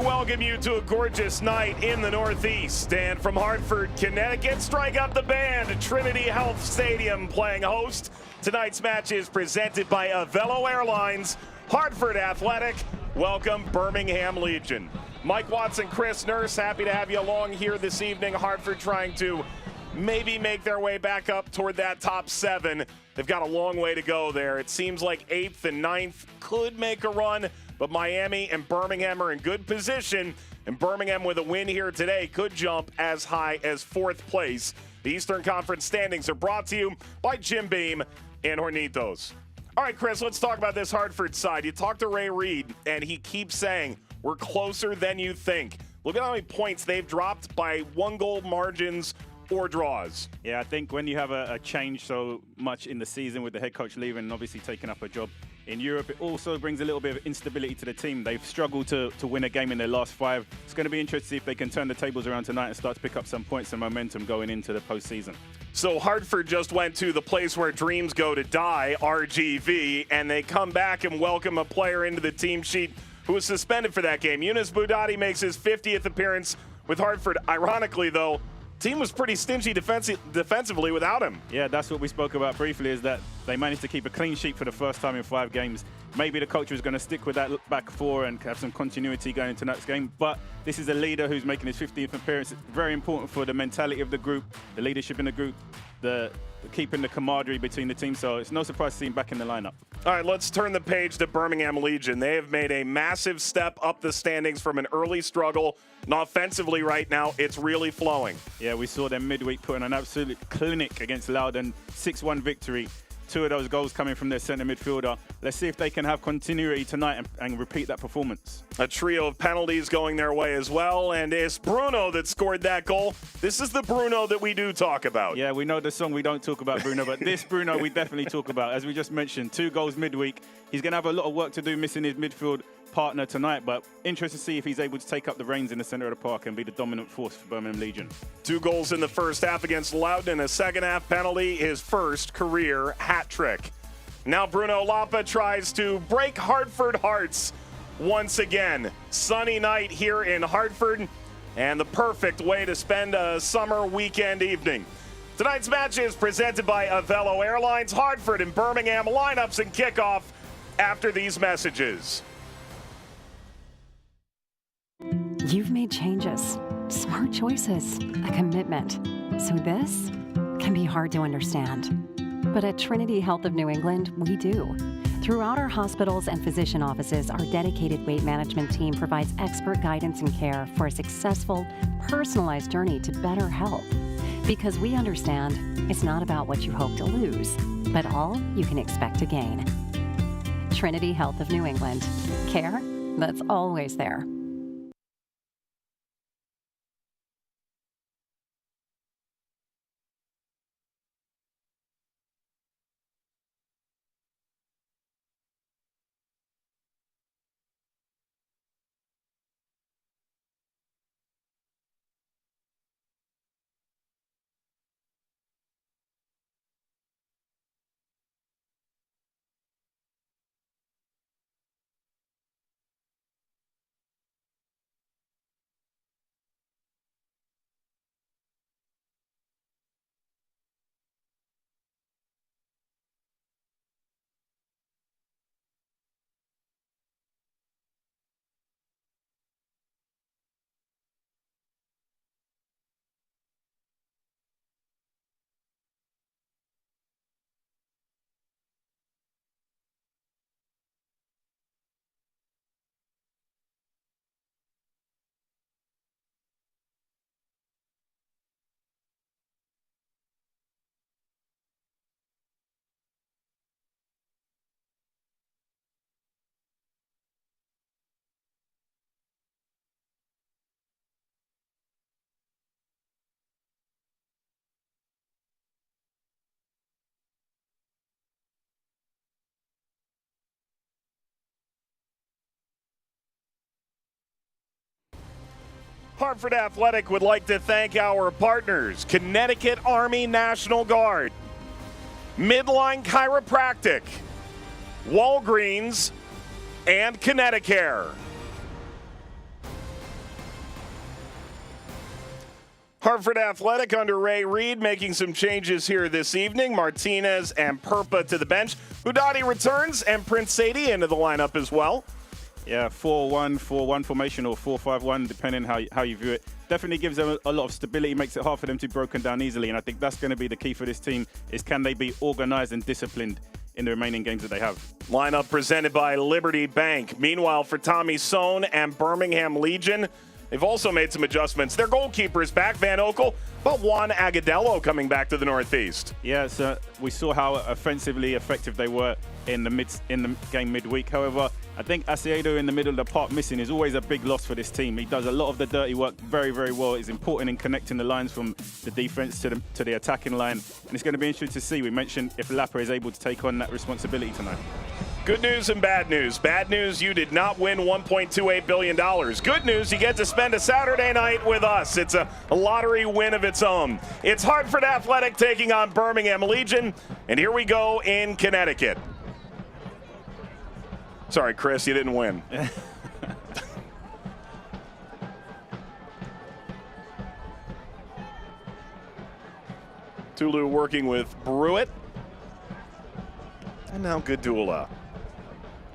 welcome you to a gorgeous night in the Northeast. And from Hartford, Connecticut, strike up the band. Trinity Health Stadium playing host. Tonight's match is presented by Avelo Airlines. Hartford Athletic, welcome Birmingham Legion. Mike Watson, Chris Nurse, happy to have you along here this evening. Hartford trying to maybe make their way back up toward that top 7. They've got a long way to go there. It seems like 8th and 9th could make a run, but Miami and Birmingham are in good position, and Birmingham with a win here today could jump as high as 4th place. The Eastern Conference standings are brought to you by Jim Beam and Hornitos. All right, Chris, let's talk about this Hartford side. You talked to Ray Reed, and he keeps saying, we're closer than you think. Look at how many points they've dropped by 1-goal margins or draws. Yeah, I think when you have a change so much in the season with the head coach leaving and obviously taking up a job in Europe, it also brings a little bit of instability to the team. They've struggled to win a game in their last 5. It's going to be interesting to see if they can turn the tables around tonight and start to pick up some points and momentum going into the postseason. So Hartford just went to the place where dreams go to die, RGV, and they come back and welcome a player into the team sheet who was suspended for that game. Yunus Boudadi makes his 50th appearance with Hartford. Ironically, though, team was pretty stingy defensively without him. Yeah, that's what we spoke about briefly, is that they managed to keep a clean sheet for the first time in 5 games. Maybe the coach was going to stick with that back 4 and have some continuity going into next game, but this is a leader who's making his 50th appearance. It's very important for the mentality of the group, the leadership in the group, the keeping the camaraderie between the teams, so it's no surprise to see him back in the lineup. All right, let's turn the page to Birmingham Legion. They have made a massive step up the standings from an early struggle, and offensively right now, it's really flowing. Yeah, we saw them midweek putting an absolute clinic against Loudoun, 6-1 victory. 2 of those goals coming from their centre midfielder. Let's see if they can have continuity tonight and repeat that performance. A trio of penalties going their way as well, and it's Bruno that scored that goal. This is the Bruno that we do talk about. Yeah, we know the song we don't talk about Bruno, but this Bruno we definitely talk about. As we just mentioned, 2 goals midweek. He's going to have a lot of work to do missing his midfield partner tonight, but interested to see if he's able to take up the reins in the center of the park and be the dominant force for Birmingham Legion. 2 goals in the first half against Loudoun, a second half penalty, his first career hat trick. Now Bruno Lapa tries to break Hartford hearts once again. Sunny night here in Hartford, and the perfect way to spend a summer weekend evening. Tonight's match is presented by Avelo Airlines. Hartford and Birmingham lineups and kickoff after these messages. You've made changes, smart choices, a commitment. So this can be hard to understand. But at Trinity Health of New England, we do. Throughout our hospitals and physician offices, our dedicated weight management team provides expert guidance and care for a successful, personalized journey to better health. Because we understand it's not about what you hope to lose, but all you can expect to gain. Trinity Health of New England. Care that's always there. Hartford Athletic would like to thank our partners, Connecticut Army National Guard, Midline Chiropractic, Walgreens, and Connecticut. Hartford Athletic under Ray Reed making some changes here this evening. Martinez and Perpa to the bench. Udati returns and Prince Sadie into the lineup as well. Yeah, 4-1-4-1 formation or 4-5-1, depending how you view it. Definitely gives them a lot of stability, makes it hard for them to be broken down easily. And I think that's going to be the key for this team, is can they be organized and disciplined in the remaining games that they have. Lineup presented by Liberty Bank. Meanwhile, for Tommy Sohn and Birmingham Legion, they've also made some adjustments. Their goalkeeper is back, Van Okel, but Juan Agadello coming back to the Northeast. Yeah, so we saw how offensively effective they were in the game midweek. However, I think Asiedo in the middle of the park missing is always a big loss for this team. He does a lot of the dirty work very, very well. He's important in connecting the lines from the defense to the attacking line. And it's going to be interesting to see. We mentioned if Lapa is able to take on that responsibility tonight. Good news and bad news. Bad news, you did not win $1.28 billion. Good news, you get to spend a Saturday night with us. It's a lottery win of its own. It's Hartford Athletic taking on Birmingham Legion. And here we go in Connecticut. Sorry, Chris, you didn't win. Tulu working with Brewitt. And now Gadula.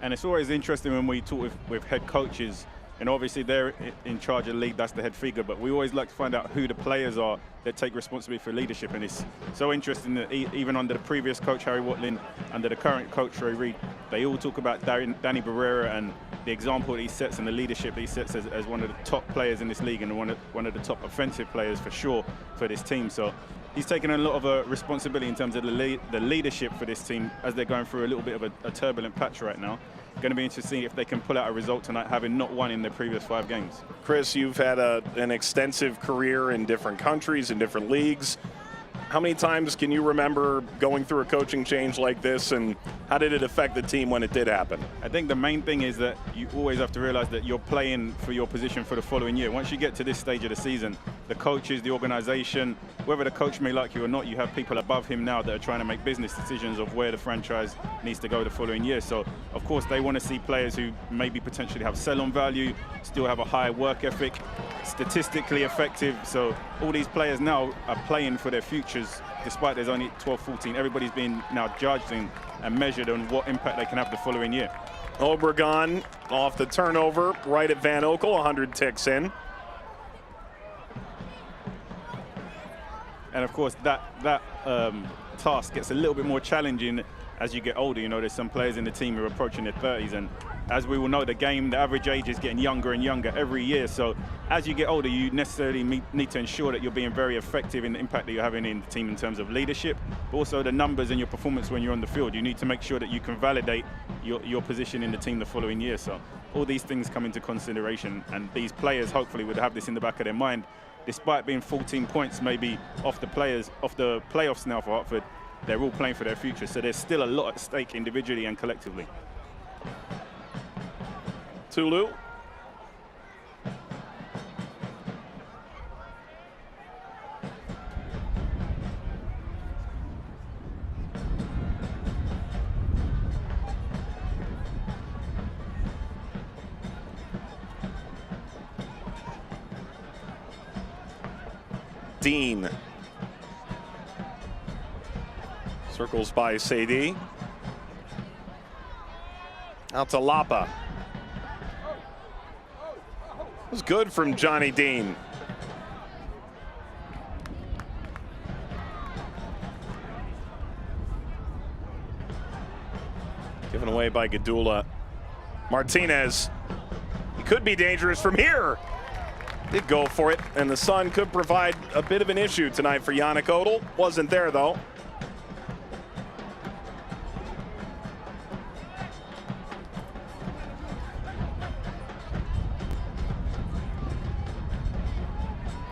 And it's always interesting when we talk with head coaches, and obviously they're in charge of the league, that's the head figure, but we always like to find out who the players are that take responsibility for leadership. And it's so interesting that even under the previous coach, Harry Watlin, under the current coach, Ray Reed, they all talk about Danny Barrera and the example that he sets and the leadership that he sets as one of the top players in this league and one of the top offensive players for sure for this team. So he's taken a lot of responsibility in terms of the leadership for this team as they're going through a little bit of a turbulent patch right now. Going to be interesting if they can pull out a result tonight, having not won in their previous 5 games. Chris, you've had an extensive career in different countries, in different leagues. How many times can you remember going through a coaching change like this, and how did it affect the team when it did happen? I think the main thing is that you always have to realize that you're playing for your position for the following year. Once you get to this stage of the season, the coaches, the organization, whether the coach may like you or not, you have people above him now that are trying to make business decisions of where the franchise needs to go the following year. So, of course, they want to see players who maybe potentially have sell-on value, still have a high work ethic, statistically effective. So all these players now are playing for their futures, despite there's only 12, 14. Everybody's being now judged and measured on what impact they can have the following year. Obregon off the turnover, right at Van Okel, 100 ticks in. And of course, that task gets a little bit more challenging as you get older. You know, there's some players in the team who are approaching their 30s, and as we will know, the average age is getting younger and younger every year. So as you get older, you necessarily need to ensure that you're being very effective in the impact that you're having in the team in terms of leadership, but also the numbers and your performance when you're on the field. You need to make sure that you can validate your position in the team the following year. So all these things come into consideration, and these players hopefully would have this in the back of their mind. Despite being 14 points maybe off the playoffs now for Hartford, they're all playing for their future. So there's still a lot at stake individually and collectively. Tulu. Dean. Circles by Sadie. Out to Lapa. It was good from Johnny Dean. Given away by Gadula. Martinez. He could be dangerous from here. Did go for it, and the sun could provide a bit of an issue tonight for Yannick Odell. Wasn't there, though.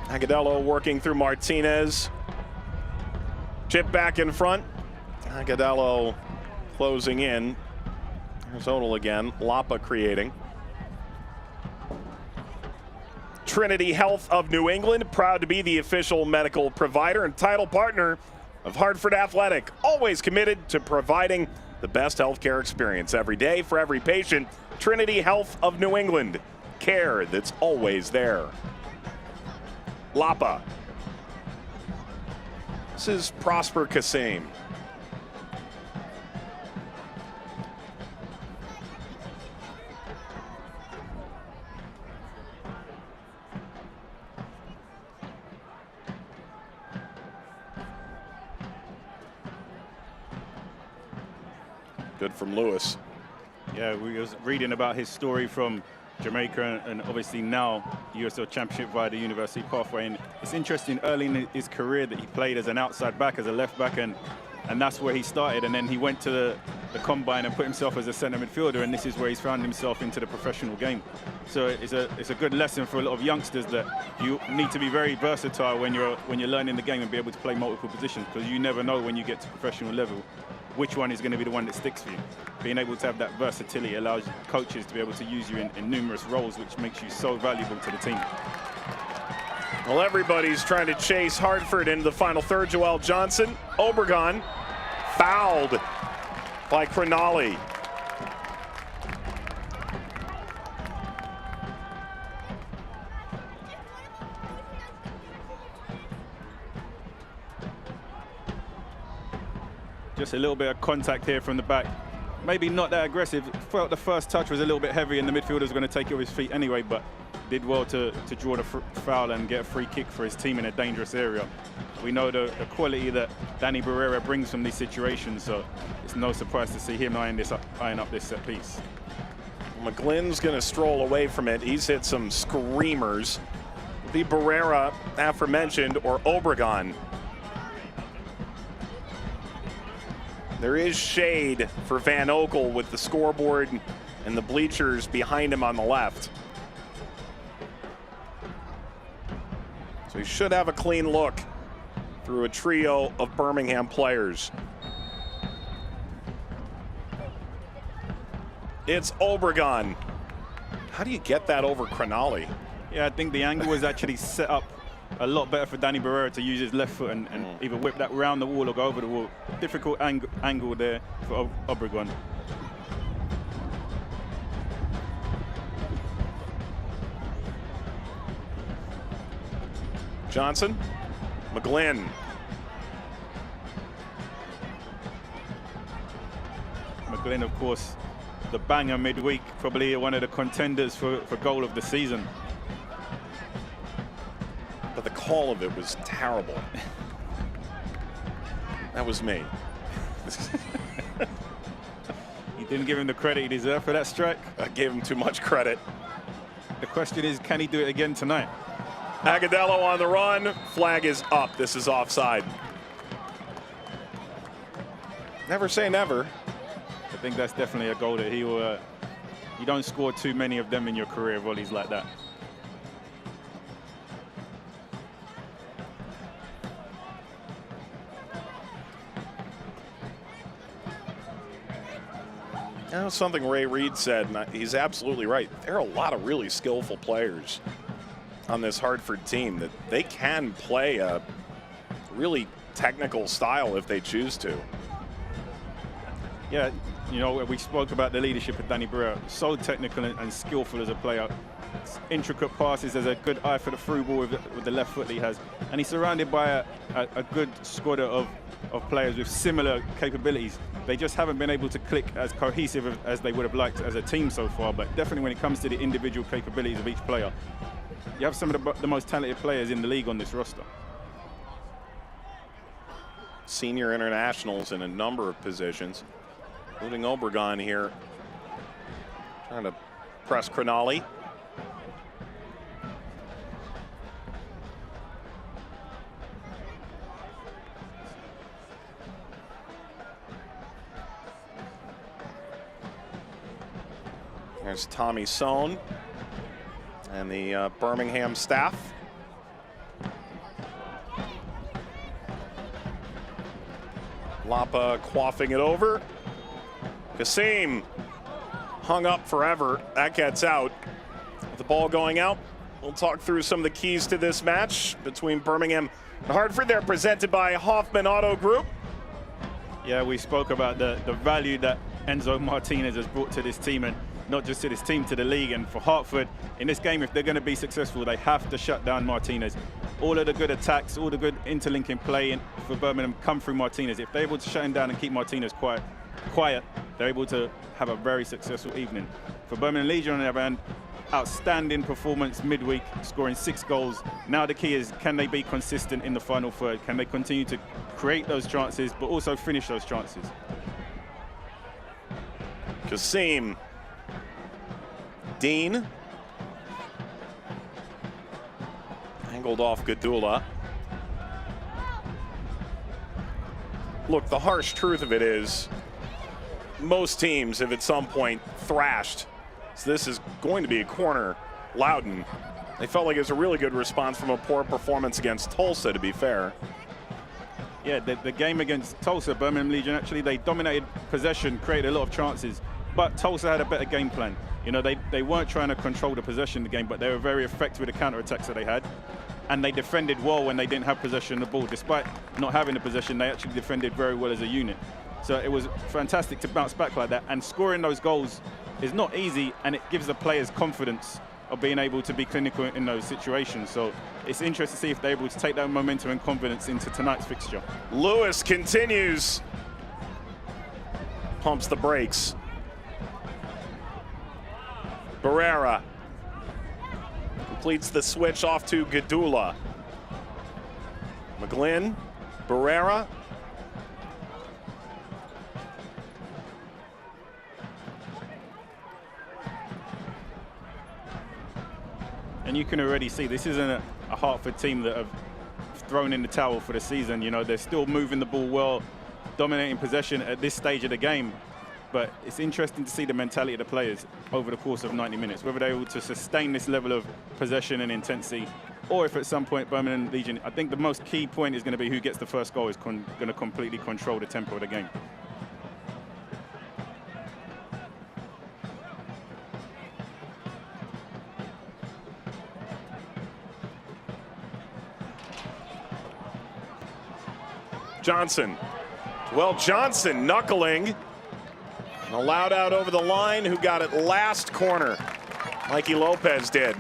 Agadello working through Martinez. Chip back in front. Agadello closing in. There's Odell again. Lapa creating. Trinity Health of New England, proud to be the official medical provider and title partner of Hartford Athletic. Always committed to providing the best healthcare experience every day for every patient. Trinity Health of New England. Care that's always there. Lapa This is Prosper Kasim. Good from Lewis. Yeah, we was reading about his story from Jamaica and obviously now USL Championship via the university pathway. And it's interesting, early in his career that he played as an outside back, as a left back, and that's where he started. And then he went to the combine and put himself as a centre midfielder, and this is where he's found himself into the professional game. So it's a good lesson for a lot of youngsters that you need to be very versatile when you're learning the game and be able to play multiple positions, because you never know when you get to professional level which one is going to be the one that sticks for you. Being able to have that versatility allows coaches to be able to use you in numerous roles, which makes you so valuable to the team. Well, everybody's trying to chase Hartford into the final third. Joel Johnson, Obregon, fouled by Cronali. Just a little bit of contact here from the back. Maybe not that aggressive. Felt the first touch was a little bit heavy and the midfielder was going to take it with his feet anyway, but did well to draw the foul and get a free kick for his team in a dangerous area. We know the quality that Danny Barrera brings from these situations, so it's no surprise to see him eyeing up this set piece. McGlynn's going to stroll away from it. He's hit some screamers. The Barrera, aforementioned, or Obregon. There is shade for Van Okel with the scoreboard and the bleachers behind him on the left. So he should have a clean look through a trio of Birmingham players. It's Obregon. How do you get that over Cronali? Yeah, I think the angle was actually set up a lot better for Danny Barrera to use his left foot and either whip that round the wall or go over the wall. Difficult angle there for Obregon. Johnson, McGlynn. McGlynn, of course, the banger midweek, probably one of the contenders for goal of the season. But the call of it was terrible. That was me. You didn't give him the credit he deserved for that strike. I gave him too much credit. The question is, can he do it again tonight? Agadello on the run. Flag is up. This is offside. Never say never. I think that's definitely a goal that he will. You don't score too many of them in your career, volleys like that. That was something Ray Reid said, and he's absolutely right. There are a lot of really skillful players on this Hartford team that they can play a really technical style if they choose to. Yeah, you know, we spoke about the leadership of Danny Barrera. So technical and skillful as a player. Intricate passes, there's a good eye for the through ball with the left foot that he has. And he's surrounded by a good squad of players with similar capabilities. They just haven't been able to click as cohesive as they would have liked as a team so far, but definitely when it comes to the individual capabilities of each player, you have some of the most talented players in the league on this roster. Senior internationals in a number of positions, including Obregon here, trying to press Cronali. There's Tommy Sohn and the Birmingham staff. Lapa quaffing it over. Kasim hung up forever. That gets out. With the ball going out, we'll talk through some of the keys to this match between Birmingham and Hartford. They're presented by Hoffman Auto Group. Yeah, we spoke about the value that Enzo Martinez has brought to this team, and not just to this team, to the league. And for Hartford, in this game, if they're going to be successful, they have to shut down Martinez. All of the good attacks, all the good interlinking play for Birmingham come through Martinez. If they're able to shut him down and keep Martinez quiet, they're able to have a very successful evening. For Birmingham Legion, on the other hand, outstanding performance midweek, scoring 6 goals. Now the key is, can they be consistent in the final third? Can they continue to create those chances, but also finish those chances? Kasim. Dean. Angled off Gadula. Look, the harsh truth of it is, most teams have at some point thrashed. So this is going to be a corner. Loudon. They felt like it was a really good response from a poor performance against Tulsa, to be fair. Yeah, the game against Tulsa, Birmingham Legion, actually, they dominated possession, created a lot of chances. But Tulsa had a better game plan. You know, they weren't trying to control the possession of the game, but they were very effective with the counter-attacks that they had. And they defended well when they didn't have possession of the ball. Despite not having the possession, they actually defended very well as a unit. So it was fantastic to bounce back like that. And scoring those goals is not easy, and it gives the players confidence of being able to be clinical in those situations. So it's interesting to see if they're able to take that momentum and confidence into tonight's fixture. Lewis continues. Pumps the brakes. Barrera completes the switch off to Gadula. McGlynn, Barrera. And you can already see this isn't a Hartford team that have thrown in the towel for the season. You know, they're still moving the ball well, dominating possession at this stage of the game. But it's interesting to see the mentality of the players over the course of 90 minutes, whether they're able to sustain this level of possession and intensity, or if at some point Birmingham Legion, I think the most key point is going to be who gets the first goal is going to completely control the tempo of the game. Johnson. Well, Johnson knuckling. And allowed out over the line. Who got it last corner? Mikey Lopez did.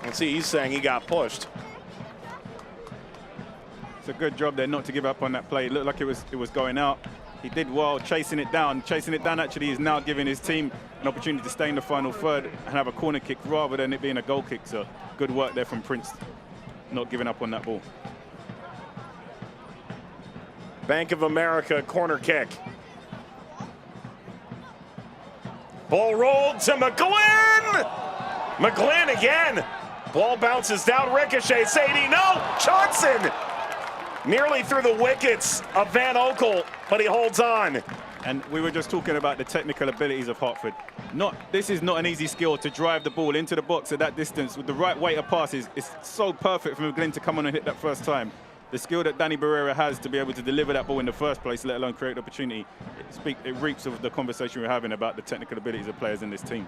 Let's see, he's saying he got pushed. It's a good job there not to give up on that play. It looked like it was going out. He did well chasing it down. Chasing it down actually is now giving his team an opportunity to stay in the final third and have a corner kick rather than it being a goal kick. So good work there from Prince, not giving up on that ball. Bank of America corner kick. Ball rolled to McGlynn. McGlynn again. Ball bounces down, ricochet. Sadie, no. Johnson nearly through the wickets of Van Oekel, but he holds on. And we were just talking about the technical abilities of Hartford. This is not an easy skill to drive the ball into the box at that distance with the right weight of passes. It's so perfect for McGlynn to come on and hit that first time. The skill that Danny Barrera has to be able to deliver that ball in the first place, let alone create opportunity, it reaps of the conversation we're having about the technical abilities of players in this team.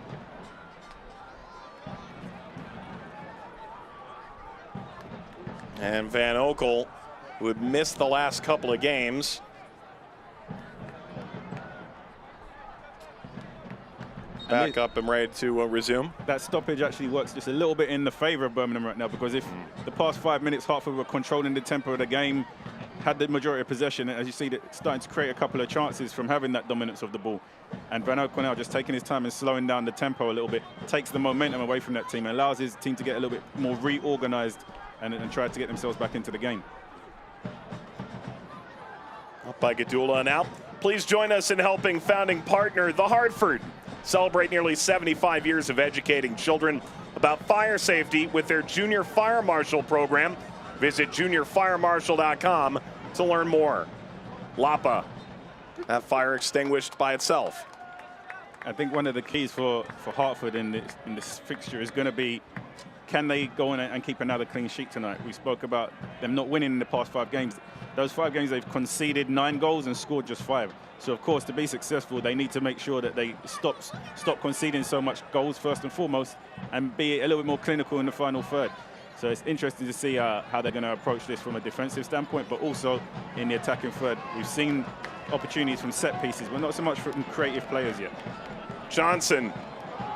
And Van Oekel, who had missed the last couple of games, back up and ready to resume. That stoppage actually works just a little bit in the favor of Birmingham right now, because if the past 5 minutes Hartford were controlling the tempo of the game, had the majority of possession, and as you see, they're starting to create a couple of chances from having that dominance of the ball. And Van Oekel now just taking his time and slowing down the tempo a little bit, takes the momentum away from that team and allows his team to get a little bit more reorganized and try to get themselves back into the game. Up by Gadula now. Please join us in helping founding partner, the Hartford, celebrate nearly 75 years of educating children about fire safety with their Junior Fire Marshal program. Visit juniorfiremarshal.com to learn more. Lapa, that fire extinguished by itself. I think one of the keys for Hartford in this fixture is going to be, can they go in and keep another clean sheet tonight? We spoke about them not winning in the past 5 games. Those 5 games, they've conceded 9 goals and scored just 5. So, of course, to be successful, they need to make sure that they stop conceding so much goals, first and foremost, and be a little bit more clinical in the final third. So it's interesting to see how they're going to approach this from a defensive standpoint, but also in the attacking third. We've seen opportunities from set pieces, but not so much from creative players yet. Johnson,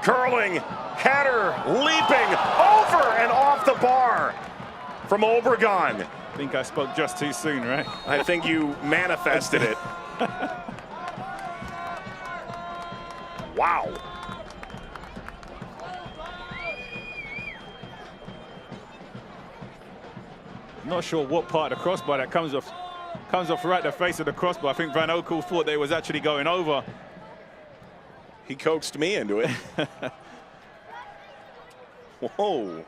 curling, header, leaping over and off the bar from Obregon. I think I spoke just too soon, right? I think you manifested it. Wow. Not sure what part of the crossbar that comes off right the face of the crossbar. I think Van Oekel thought that it was actually going over. He coaxed me into it. Whoa.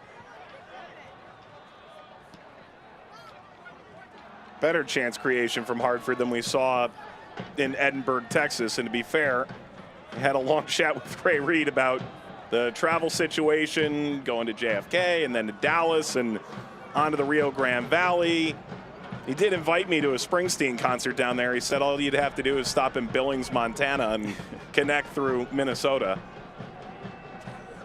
Better chance creation from Hartford than we saw in Edinburgh, Texas. And to be fair, I had a long chat with Ray Reed about the travel situation, going to JFK and then to Dallas and onto the Rio Grande Valley. He did invite me to a Springsteen concert down there. He said all you'd have to do is stop in Billings, Montana and connect through Minnesota.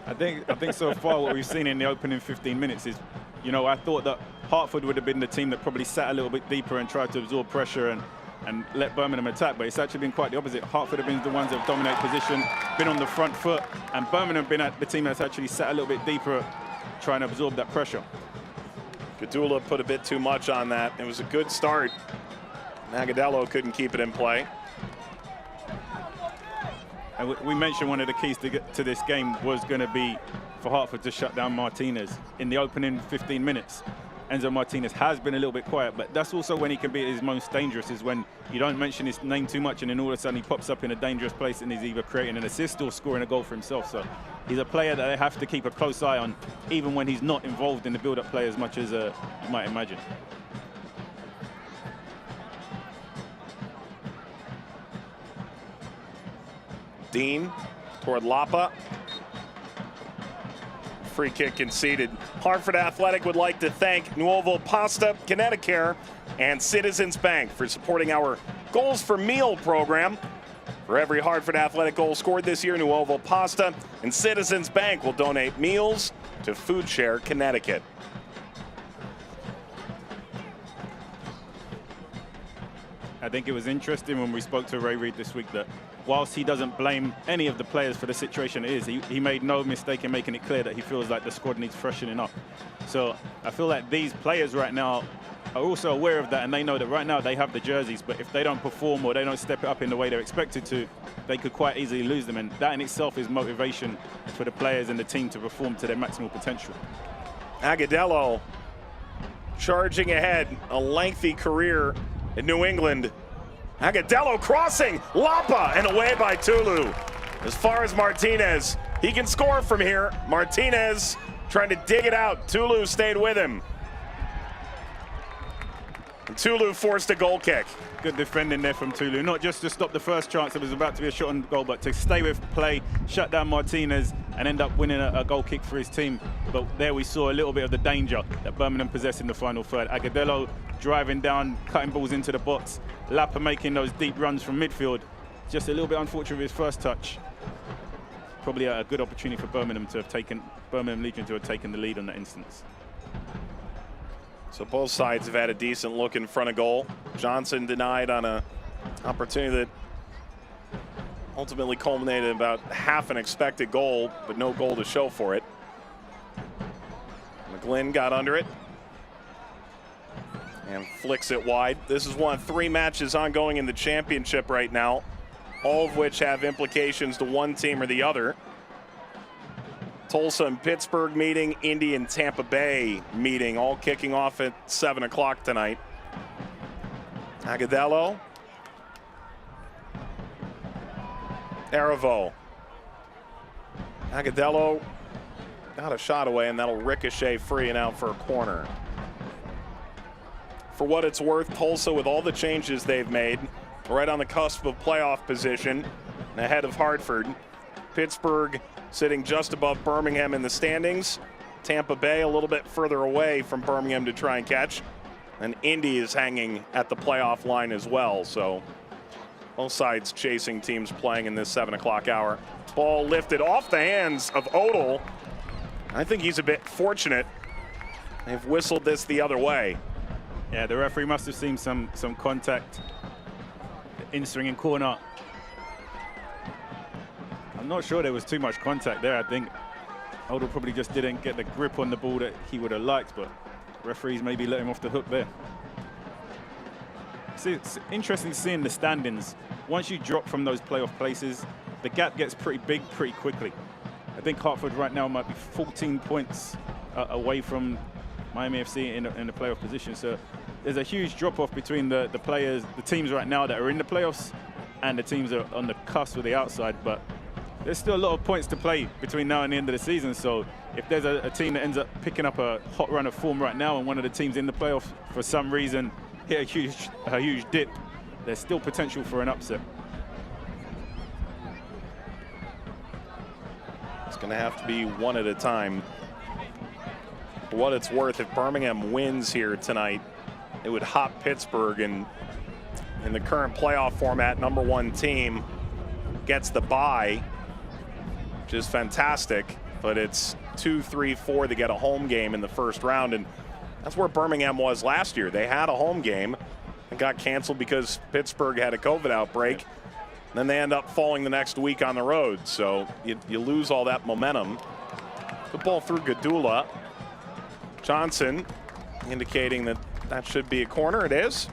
I think so far what we've seen in the opening 15 minutes is, you know, I thought that Hartford would have been the team that probably sat a little bit deeper and tried to absorb pressure and let Birmingham attack, but it's actually been quite the opposite. Hartford have been the ones that have dominated position, been on the front foot, and Birmingham have been the team that's actually sat a little bit deeper trying to absorb that pressure. Gadula put a bit too much on that. It was a good start. Magadello couldn't keep it in play. And we mentioned one of the keys to this game was going to be for Hartford to shut down Martinez in the opening 15 minutes. Enzo Martinez has been a little bit quiet, but that's also when he can be at his most dangerous, is when you don't mention his name too much and then all of a sudden he pops up in a dangerous place and he's either creating an assist or scoring a goal for himself. So he's a player that they have to keep a close eye on, even when he's not involved in the build-up play as much as you might imagine. Dean toward Lapa. Free kick conceded. Hartford Athletic would like to thank Nuovo Pasta, Connecticut, and Citizens Bank for supporting our Goals for Meal program. For every Hartford Athletic goal scored this year, Nuovo Pasta and Citizens Bank will donate meals to Food Share Connecticut. I think it was interesting when we spoke to Ray Reed this week that whilst he doesn't blame any of the players for the situation it is, he made no mistake in making it clear that he feels like the squad needs freshening up. So I feel like these players right now are also aware of that, and they know that right now they have the jerseys, but if they don't perform or they don't step it up in the way they're expected to, they could quite easily lose them, and that in itself is motivation for the players and the team to perform to their maximal potential. Agadello charging ahead, a lengthy career in New England. Agadello crossing, Lapa, and away by Tulu. As far as Martinez, he can score from here. Martinez trying to dig it out. Tulu stayed with him. And Tulu forced a goal kick. Good defending there from Tulu, not just to stop the first chance that was about to be a shot on goal, but to stay with play, shut down Martinez, and end up winning a goal kick for his team. But there we saw a little bit of the danger that Birmingham possessed in the final third. Agadello driving down, cutting balls into the box. Lapa making those deep runs from midfield. Just a little bit unfortunate with his first touch. Probably a good opportunity for Birmingham Legion to have taken the lead on that instance. So both sides have had a decent look in front of goal. Johnson denied on an opportunity that ultimately culminated in about half an expected goal, but no goal to show for it. McGlynn got under it and flicks it wide. This is one of 3 matches ongoing in the championship right now, all of which have implications to one team or the other. Tulsa and Pittsburgh meeting, Indy and Tampa Bay meeting, all kicking off at 7 o'clock tonight. Agadello. Aravo. Agadello got a shot away, and that'll ricochet free and out for a corner. For what it's worth, Tulsa, with all the changes they've made, right on the cusp of playoff position, ahead of Hartford. Pittsburgh sitting just above Birmingham in the standings. Tampa Bay a little bit further away from Birmingham to try and catch. And Indy is hanging at the playoff line as well. So both sides chasing teams playing in this 7 o'clock hour. Ball lifted off the hands of Odell. I think he's a bit fortunate They've whistled this the other way. Yeah, the referee must have seen some contact. In-swinging corner. I'm not sure there was too much contact there. I think Aldo probably just didn't get the grip on the ball that he would have liked, but referees maybe let him off the hook there. See, it's interesting seeing the standings. Once you drop from those playoff places, the gap gets pretty big pretty quickly. I think Hartford right now might be 14 points away from Miami FC in the playoff position. So there's a huge drop-off between the players, the teams right now that are in the playoffs and the teams that are on the cusp or the outside. But there's still a lot of points to play between now and the end of the season. So if there's a team that ends up picking up a hot run of form right now and one of the teams in the playoffs for some reason hit a huge dip, there's still potential for an upset. It's going to have to be one at a time. For what it's worth, if Birmingham wins here tonight, it would hop Pittsburgh, and in the current playoff format, #1 team gets the bye, which is fantastic, but it's 2, 3, 4 to get a home game in the first round, and that's where Birmingham was last year. They had a home game and got canceled because Pittsburgh had a COVID outbreak. Then they end up falling the next week on the road, so you lose all that momentum. Good ball through Gadula. Johnson indicating that that should be a corner. It is.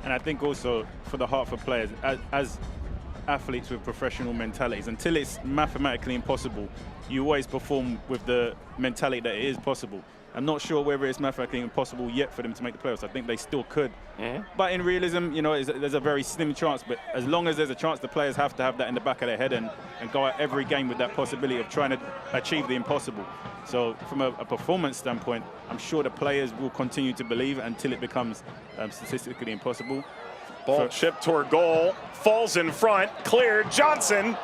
And I think also for the Hartford players, as athletes with professional mentalities, until it's mathematically impossible, you always perform with the mentality that it is possible. I'm not sure whether it's mathematically impossible yet for them to make the playoffs. I think they still could. But in realism, you know, there's a very slim chance. But as long as there's a chance, the players have to have that in the back of their head and go at every game with that possibility of trying to achieve the impossible. So from a performance standpoint, I'm sure the players will continue to believe until it becomes statistically impossible. Ball chipped toward goal, falls in front, cleared. Johnson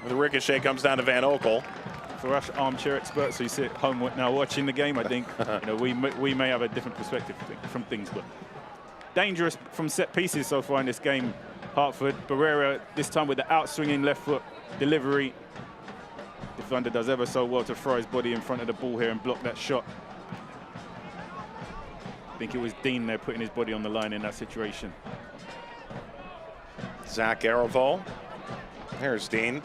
with a ricochet comes down to Van Oekel. For us armchair experts who sit home now watching the game, I think you know, we may have a different perspective from things, but dangerous from set pieces so far in this game. Hartford, Barrera this time with the outswinging left foot delivery. Defender does ever so well to throw his body in front of the ball here and block that shot. I think it was Dean there putting his body on the line in that situation. Zach Arivo. Here's Dean.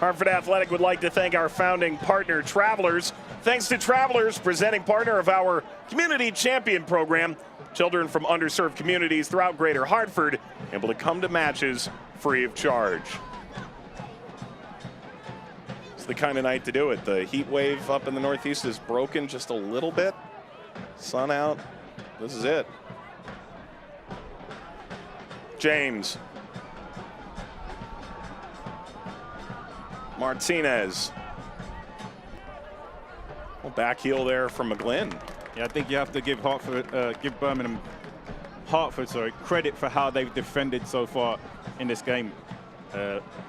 Hartford Athletic would like to thank our founding partner, Travelers. Thanks to Travelers, presenting partner of our Community Champion program. Children from underserved communities throughout Greater Hartford able to come to matches free of charge. It's the kind of night to do it. The heat wave up in the Northeast is broken just a little bit. Sun out. This is it. James. Martinez. Well, back heel there from McGlynn. Yeah, I think you have to give Birmingham credit for how they've defended so far in this game.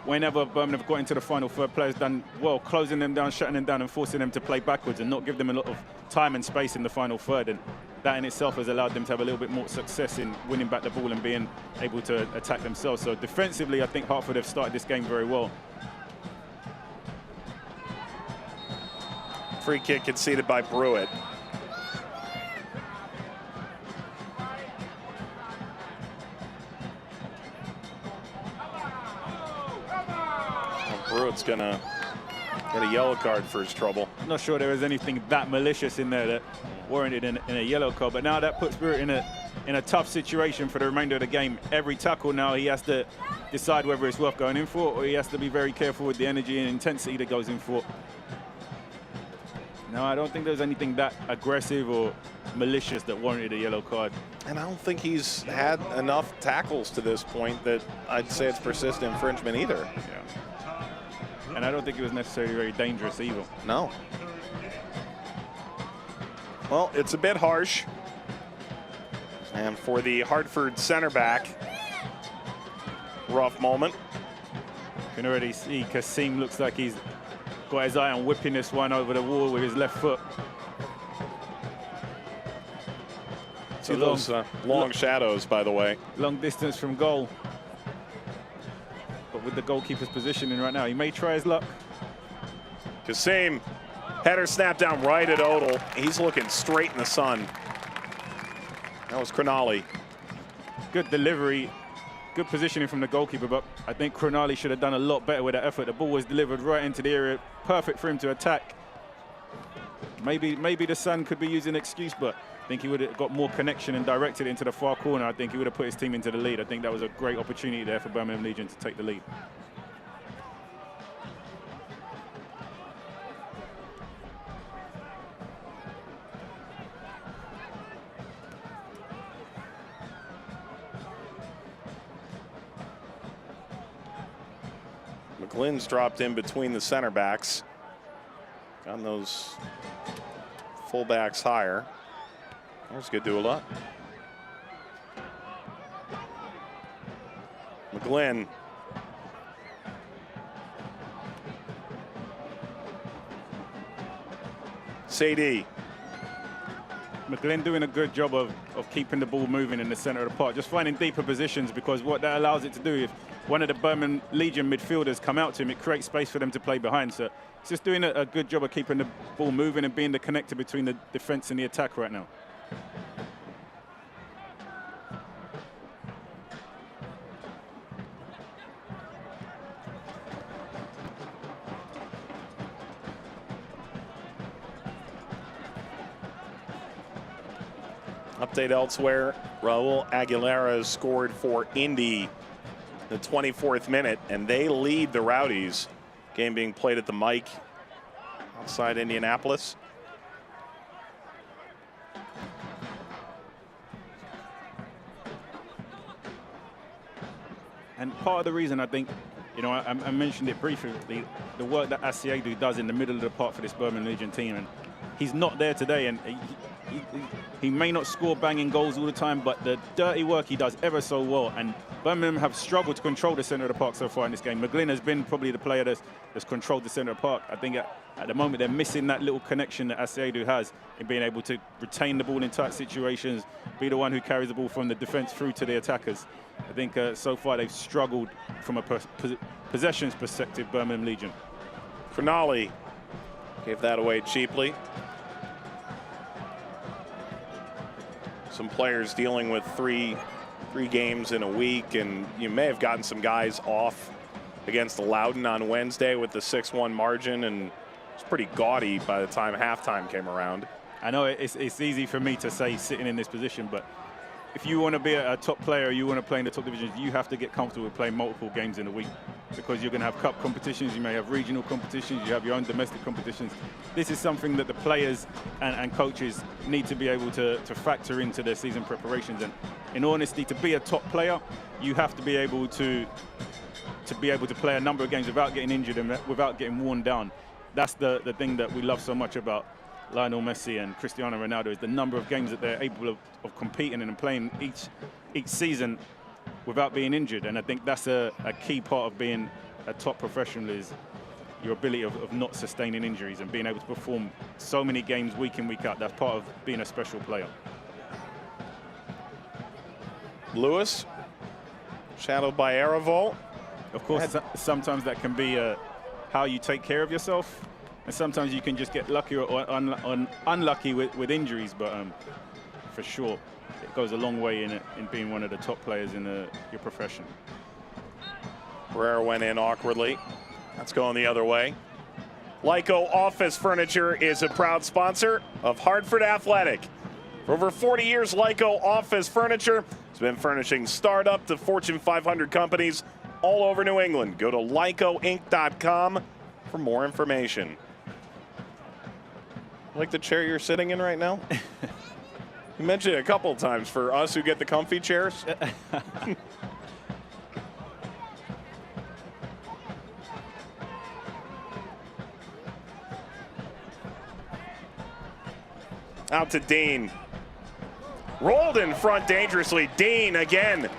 Whenever Birmingham have got into the final third, players done well, closing them down, shutting them down, and forcing them to play backwards and not give them a lot of time and space in the final third. And that in itself has allowed them to have a little bit more success in winning back the ball and being able to attack themselves. So defensively, I think Hartford have started this game very well. Free kick conceded by Brewitt. Brewitt's gonna get a yellow card for his trouble. I'm not sure there was anything that malicious in there that warranted in a yellow card, but now that puts Brewitt in a tough situation for the remainder of the game. Every tackle now he has to decide whether it's worth going in for, or he has to be very careful with the energy and intensity that goes in for. No, I don't think there's anything that aggressive or malicious that warranted a yellow card. And I don't think he's had enough tackles to this point that I'd say it's persistent infringement either. Yeah. And I don't think it was necessarily very dangerous either. No. Well, it's a bit harsh. And for the Hartford center back, rough moment. You can already see Kasim looks like he's got his eye on whipping this one over the wall with his left foot. See those long shadows, by the way. Long distance from goal. But with the goalkeeper's positioning right now, he may try his luck. Kasim Header snap down right at Odell. He's looking straight in the sun. That was Crognale. Good delivery, good positioning from the goalkeeper, but I think Crognale should have done a lot better with that effort. The ball was delivered right into the area, perfect for him to attack. Maybe the sun could be using an excuse, but I think he would have got more connection and directed it into the far corner. I think he would have put his team into the lead. I think that was a great opportunity there for Birmingham Legion to take the lead. McGlynn's dropped in between the center backs. Got those fullbacks higher. There's Gadula. McGlynn. Sadie. McGlynn doing a good job of keeping the ball moving in the center of the park, just finding deeper positions, because what that allows it to do, if one of the Birmingham Legion midfielders come out to him, it creates space for them to play behind. So it's just doing a good job of keeping the ball moving and being the connector between the defense and the attack right now. Update elsewhere, Raul Aguilera has scored for Indy the 24th minute, and they lead the Rowdies. Game being played at the Mike outside Indianapolis. And part of the reason, I think, you know, I mentioned it briefly, the work that Asiedu does in the middle of the park for this Birmingham Legion team, and he's not there today, and he may not score banging goals all the time, but the dirty work he does ever so well. And Birmingham have struggled to control the centre of the park so far in this game. McGlynn has been probably the player that's controlled the centre of the park. I think at the moment they're missing that little connection that Asiedu has in being able to retain the ball in tight situations, be the one who carries the ball from the defence through to the attackers. I think so far they've struggled from a possessions perspective, Birmingham Legion. Crognale gave that away cheaply. Some players dealing with three games in a week, and you may have gotten some guys off against Loudon on Wednesday with the 6-1 margin, and it's pretty gaudy by the time halftime came around. I know it's easy for me to say sitting in this position, but if you want to be a top player, you want to play in the top divisions, you have to get comfortable with playing multiple games in a week, because you're going to have cup competitions, you may have regional competitions, you have your own domestic competitions. This is something that the players and coaches need to be able to factor into their season preparations. And in honesty, to be a top player, you have to be able to play a number of games without getting injured and without getting worn down. That's the thing that we love so much about Lionel Messi and Cristiano Ronaldo, is the number of games that they're able of competing and playing each season without being injured. And I think that's a key part of being a top professional, is your ability of not sustaining injuries and being able to perform so many games week in, week out. That's part of being a special player. Lewis, shadowed by Aravol. Of course, sometimes that can be how you take care of yourself, and sometimes you can just get lucky or unlucky with injuries, but for sure, it goes a long way in being one of the top players in your profession. Barrera went in awkwardly. That's going the other way. Lyco Office Furniture is a proud sponsor of Hartford Athletic. For over 40 years, Lyco Office Furniture has been furnishing startup to Fortune 500 companies all over New England. Go to lycoinc.com for more information. Like the chair you're sitting in right now? You mentioned it a couple of times for us who get the comfy chairs. Out to Dean. Rolled in front dangerously. Dean again.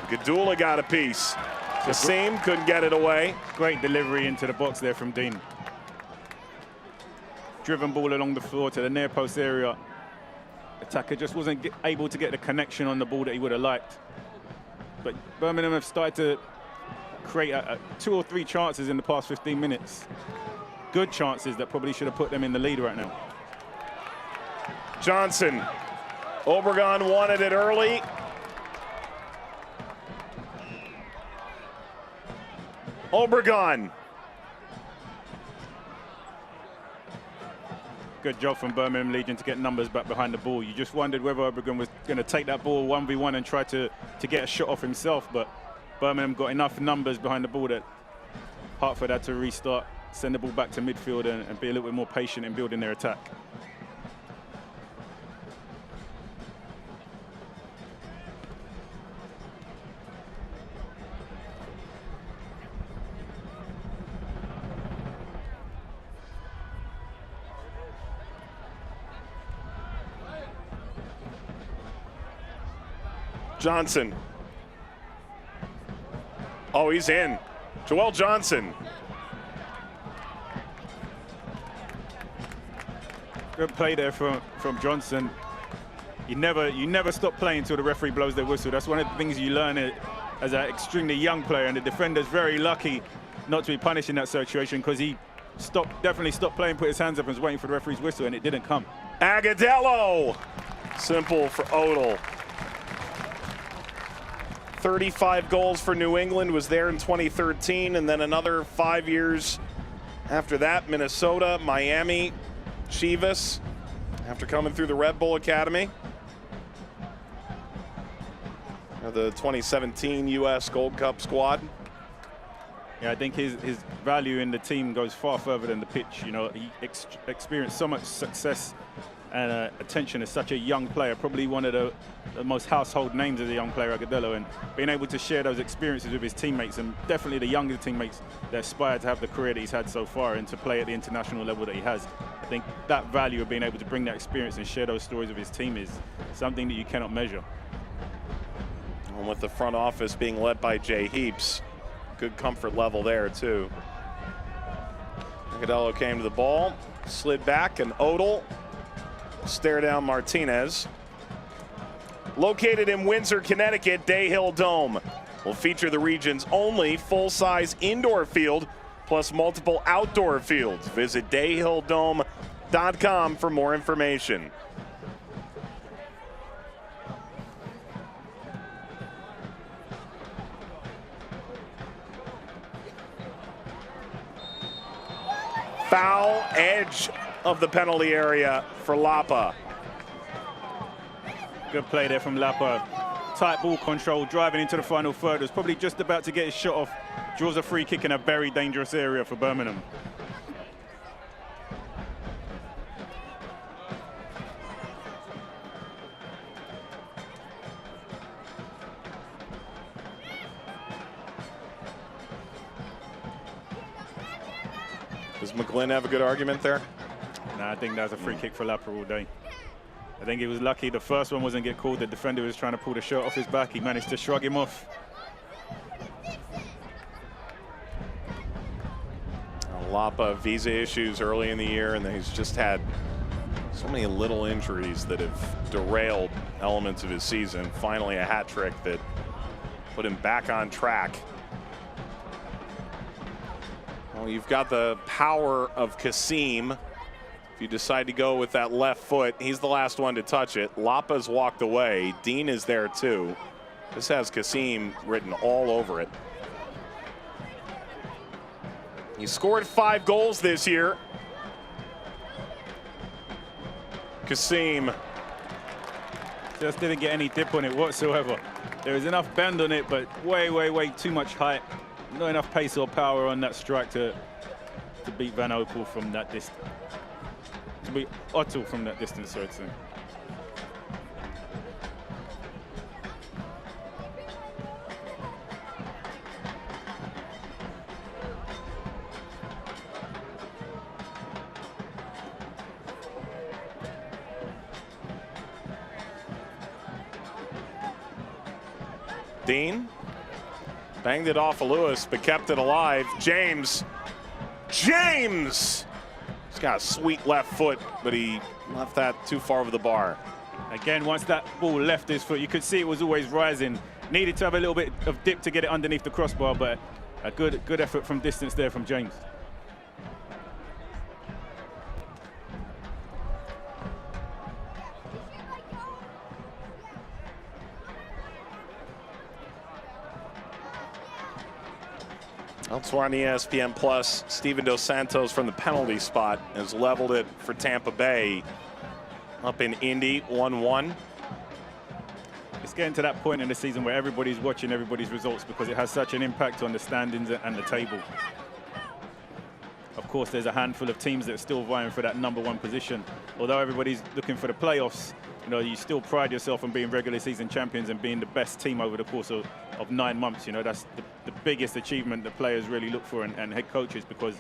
Gadula got a piece. Kassim couldn't get it away. Great delivery into the box there from Dean. Driven ball along the floor to the near post area. Attacker just wasn't able to get the connection on the ball that he would have liked. But Birmingham have started to create 2 or 3 chances in the past 15 minutes. good chances that probably should have put them in the lead right now. Johnson. Obregon wanted it early. Obregon. Good job from Birmingham Legion to get numbers back behind the ball. You just wondered whether Obregon was going to take that ball 1v1 and try to get a shot off himself, but Birmingham got enough numbers behind the ball that Hartford had to restart, send the ball back to midfield and be a little bit more patient in building their attack. Johnson. Oh, he's in. Joel Johnson. Good play there from Johnson. You never stop playing until the referee blows their whistle. That's one of the things you learn as an extremely young player, and the defender's very lucky not to be punished in that situation because he definitely stopped playing, put his hands up and was waiting for the referee's whistle, and it didn't come. Agadello. Simple for Odell. 35 goals for New England, was there in 2013, and then another 5 years after that, Minnesota, Miami, Chivas, after coming through the Red Bull Academy. The 2017 U.S. Gold Cup squad. Yeah, I think his value in the team goes far further than the pitch. You know, he experienced so much success and attention as such a young player, probably one of the most household names as a young player, Agadello, and being able to share those experiences with his teammates, and definitely the younger teammates that aspire to have the career that he's had so far and to play at the international level that he has. I think that value of being able to bring that experience and share those stories with his team is something that you cannot measure. And with the front office being led by Jay Heaps, good comfort level there too. Agadello came to the ball, slid back, and Odell stare down Martinez. Located in Windsor, Connecticut, Day Hill Dome will feature the region's only full-size indoor field plus multiple outdoor fields. Visit dayhilldome.com for more information. Foul edge of the penalty area for Lapa. Good play there from Lapa. Tight ball control, driving into the final third. Was probably just about to get his shot off. Draws a free kick in a very dangerous area for Birmingham. Does McGlynn have a good argument there? No, I think that's a free kick for Lapa all day. I think he was lucky the first one wasn't get called. The defender was trying to pull the shirt off his back. He managed to shrug him off. Lapa visa issues early in the year, and he's just had so many little injuries that have derailed elements of his season. Finally a hat trick that put him back on track. Well, you've got the power of Kasim. If you decide to go with that left foot, he's the last one to touch it. Lapa's walked away. Dean is there too. This has Kasim written all over it. He scored 5 goals this year. Kasim. Just didn't get any dip on it whatsoever. There was enough bend on it, but way too much height. Not enough pace or power on that strike to beat Van Opel from that distance. To beat Otto from that distance, so I'd say. Dean banged it off of Lewis, but kept it alive. James. He's got a sweet left foot, but he left that too far over the bar. Again, once that ball left his foot, you could see it was always rising. Needed to have a little bit of dip to get it underneath the crossbar, but a good effort from distance there from James. Elsewhere on ESPN Plus, Steven Dos Santos from the penalty spot has leveled it for Tampa Bay up in Indy, 1-1. It's getting to that point in the season where everybody's watching everybody's results because it has such an impact on the standings and the table. Of course, there's a handful of teams that are still vying for that #1 position. Although everybody's looking for the playoffs, you know, you still pride yourself on being regular season champions and being the best team over the course of 9 months. You know, that's the biggest achievement that players really look for and head coaches, because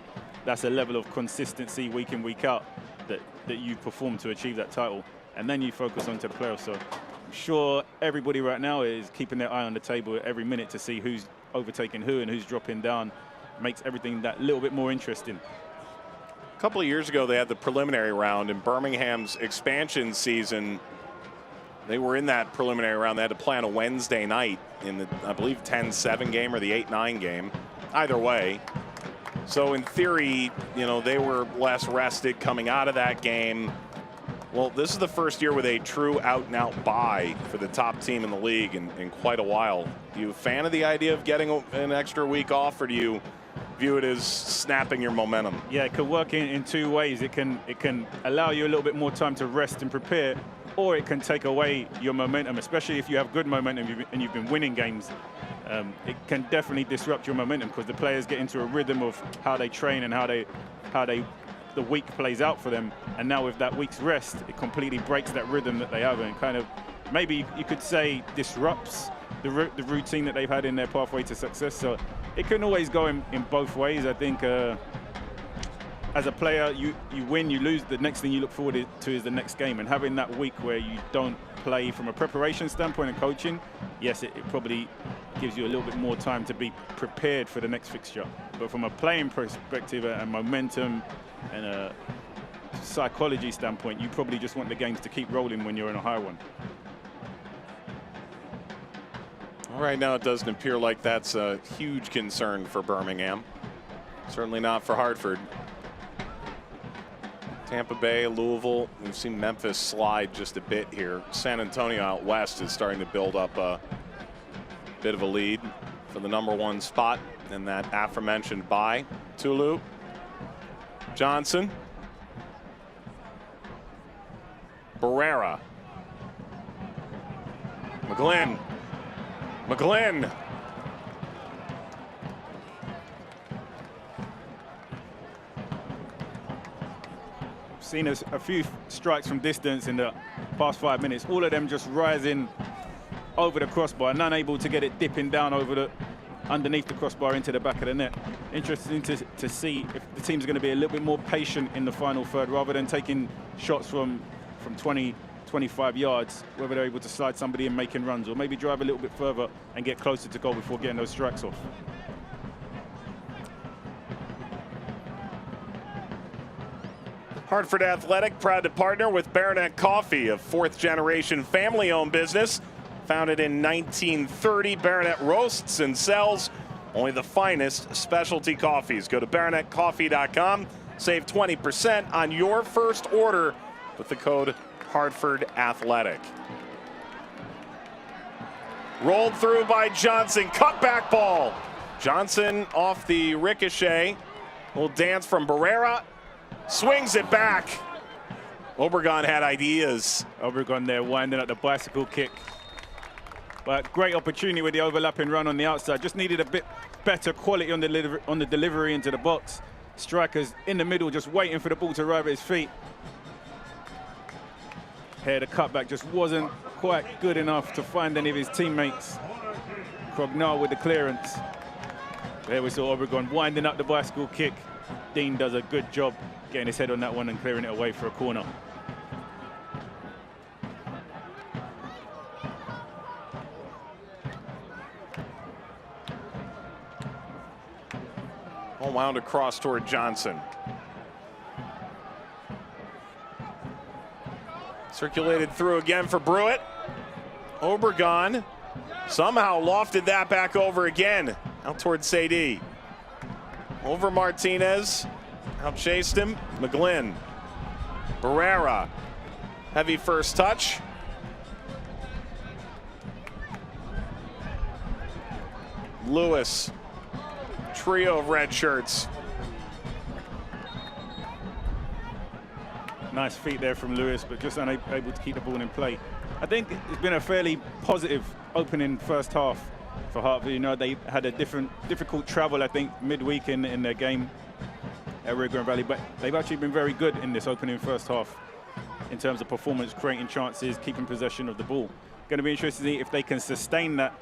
that's a level of consistency week in, week out that you perform to achieve that title. And then you focus onto the playoffs. So I'm sure everybody right now is keeping their eye on the table every minute to see who's overtaking who and who's dropping down. Makes everything that little bit more interesting. A couple of years ago, they had the preliminary round in Birmingham's expansion season. They were in that preliminary round. They had to play on a Wednesday night in the, I believe, 10-7 game or the 8-9 game. Either way. So in theory, you know, they were less rested coming out of that game. Well, this is the first year with a true out-and-out bye for the top team in the league in quite a while. Are you a fan of the idea of getting an extra week off, or do you view it as snapping your momentum? Yeah, it could work in 2 ways. It can allow you a little bit more time to rest and prepare, or it can take away your momentum, especially if you have good momentum and you've been winning games. It can definitely disrupt your momentum because the players get into a rhythm of how they train and how the week plays out for them. And now with that week's rest, it completely breaks that rhythm that they have and kind of, maybe you could say, disrupts the routine that they've had in their pathway to success. So it can always go in both ways. I think as a player, you win, you lose. The next thing you look forward to is the next game. And having that week where you don't play from a preparation standpoint and coaching, yes, it probably gives you a little bit more time to be prepared for the next fixture. But from a playing perspective and momentum and a psychology standpoint, you probably just want the games to keep rolling when you're in a high one. Right now, it doesn't appear like that's a huge concern for Birmingham. Certainly not for Hartford. Tampa Bay, Louisville, we've seen Memphis slide just a bit here. San Antonio out west is starting to build up a bit of a lead for the #1 spot in that aforementioned bye. Tulu, Johnson, Barrera, McGlynn. Seen a few strikes from distance in the past 5 minutes, all of them just rising over the crossbar, none able to get it dipping down underneath the crossbar into the back of the net. Interesting to see if the team's going to be a little bit more patient in the final third rather than taking shots from 20, 25 yards, whether they're able to slide somebody in making runs or maybe drive a little bit further and get closer to goal before getting those strikes off. Hartford Athletic, proud to partner with Baronet Coffee, a 4th-generation family-owned business. Founded in 1930, Baronet roasts and sells only the finest specialty coffees. Go to baronetcoffee.com. Save 20% on your first order with the code Hartford Athletic. Rolled through by Johnson. Cutback ball. Johnson off the ricochet. Little dance from Barrera. Swings it back. Obregon had ideas. Obregon there winding up the bicycle kick. But great opportunity with the overlapping run on the outside. Just needed a bit better quality on the delivery into the box. Strikers in the middle just waiting for the ball to arrive at his feet. Here the cutback just wasn't quite good enough to find any of his teammates. Crognall with the clearance. There we saw Obregon winding up the bicycle kick. Dean does a good job getting his head on that one and clearing it away for a corner. Ball wound across toward Johnson. Circulated through again for Brewitt. Obregon somehow lofted that back over again. Out toward Sadie. Over Martinez. Outchased him. McGlynn. Barrera. Heavy first touch. Lewis trio of red shirts. Nice feet there from Lewis, but just unable to keep the ball in play. I think it's been a fairly positive opening first half for Hartford. You know, they had a difficult travel, I think, midweek in their game at Rio Grande Valley, but they've actually been very good in this opening first half in terms of performance, creating chances, keeping possession of the ball. Going to be interesting to see if they can sustain that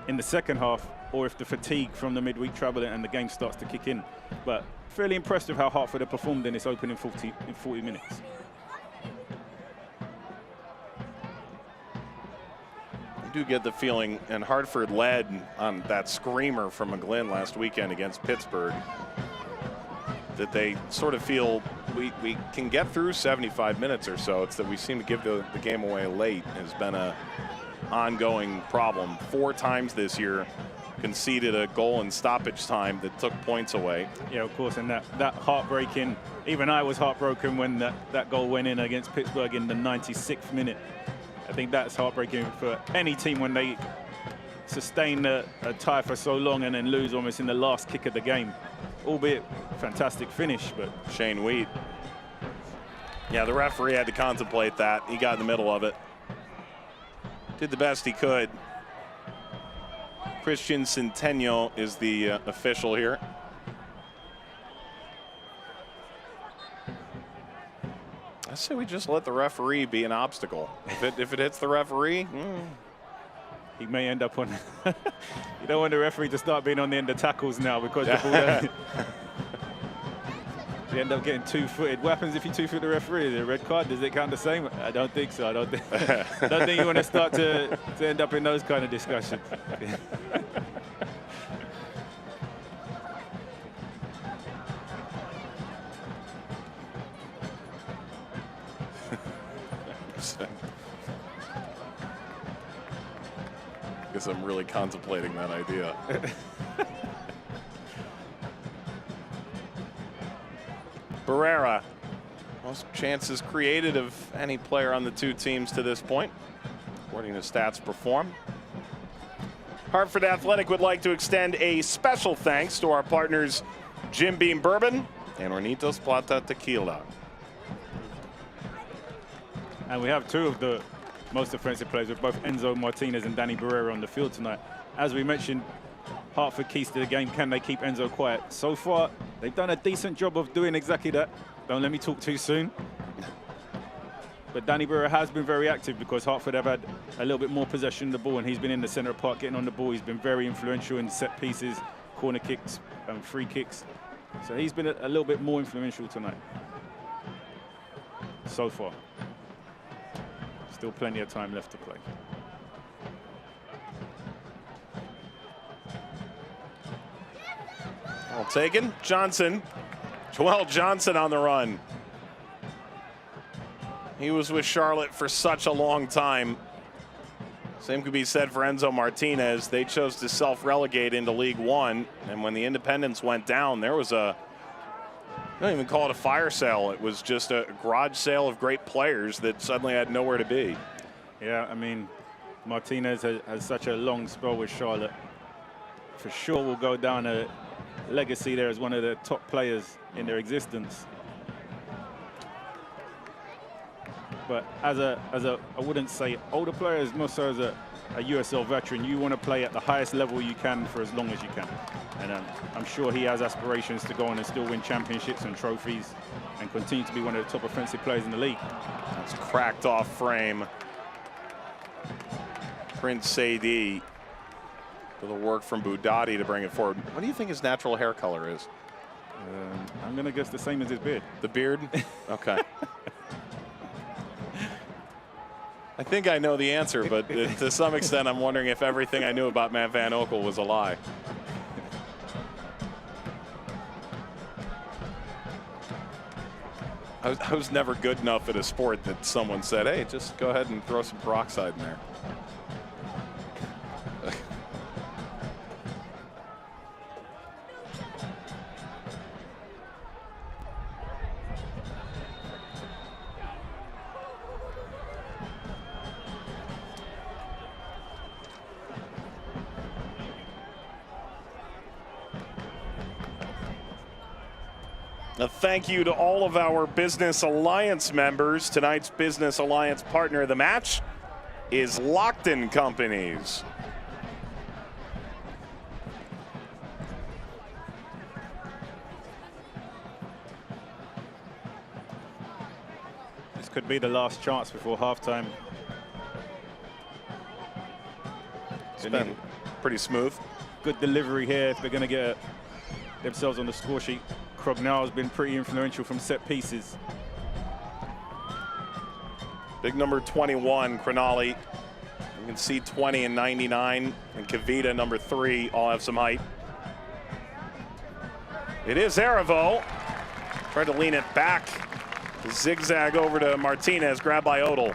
in the second half, or if the fatigue from the midweek travel and the game starts to kick in. But fairly impressed with how Hartford have performed in this opening 40 minutes. I do get the feeling, and Hartford led on that screamer from McGlynn last weekend against Pittsburgh, that they sort of feel we can get through 75 minutes or so. It's that we seem to give the game away late. Has been a ongoing problem. 4 times this year conceded a goal in stoppage time that took points away. Yeah, of course, and that heartbreaking, even I was heartbroken when that goal went in against Pittsburgh in the 96th minute. I think that's heartbreaking for any team when they sustain a tie for so long and then lose almost in the last kick of the game. Albeit fantastic finish, but Shane Wheat. Yeah, the referee had to contemplate that. He got in the middle of it. Did the best he could. Christian Centeno is the official here. I say we just let the referee be an obstacle. If it hits the referee, he may end up on. You don't want the referee to start being on the end of tackles now, because the ball. You end up getting 2-footed. What happens if you 2-foot the referee? Is it a red card? Does it count the same? I don't think so. I don't think you want to start to end up in those kind of discussions. Guess I'm really contemplating that idea. Barrera, most chances created of any player on the 2 teams to this point, according to Stats Perform. Hartford Athletic would like to extend a special thanks to our partners Jim Beam Bourbon and Hornitos Plata Tequila. And we have 2 of the most offensive players, with both Enzo Martinez and Danny Barrera on the field tonight. As we mentioned, Hartford keys to the game. Can they keep Enzo quiet? So far, they've done a decent job of doing exactly that. Don't let me talk too soon. But Danny Barrera has been very active, because Hartford have had a little bit more possession of the ball, and he's been in the center of the park getting on the ball. He's been very influential in set pieces, corner kicks, and free kicks. So he's been a little bit more influential tonight. So far. Still plenty of time left to play. Well taken. Johnson. Joel Johnson on the run. He was with Charlotte for such a long time. Same could be said for Enzo Martinez. They chose to self-relegate into League One, and when the Independents went down, there was I don't even call it a fire sale. It was just a garage sale of great players that suddenly had nowhere to be. Yeah, I mean, Martinez has such a long spell with Charlotte. For sure will go down a legacy there as one of the top players in their existence. But as a I wouldn't say older player, as more so as a USL veteran, you want to play at the highest level you can for as long as you can. And I'm sure he has aspirations to go on and still win championships and trophies and continue to be one of the top offensive players in the league. That's cracked off frame. Prince Sadie for the work from Budati to bring it forward. What do you think his natural hair color is? I'm going to guess the same as his beard. The beard? Okay. I think I know the answer, but to some extent I'm wondering if everything I knew about Matt Van Oekel was a lie. I was never good enough at a sport that someone said, hey, just go ahead and throw some peroxide in there. A thank you to all of our Business Alliance members. Tonight's Business Alliance partner of the match is Lockton Companies. This could be the last chance before halftime. It's been pretty smooth. Good delivery here if they're going to get themselves on the score sheet. Crognall has been pretty influential from set pieces. Big number 21, Crognall. You can see 20 and 99, and Kavita, number 3, all have some height. It is Arivo. Tried to lean it back. Zigzag over to Martinez, grabbed by Odell.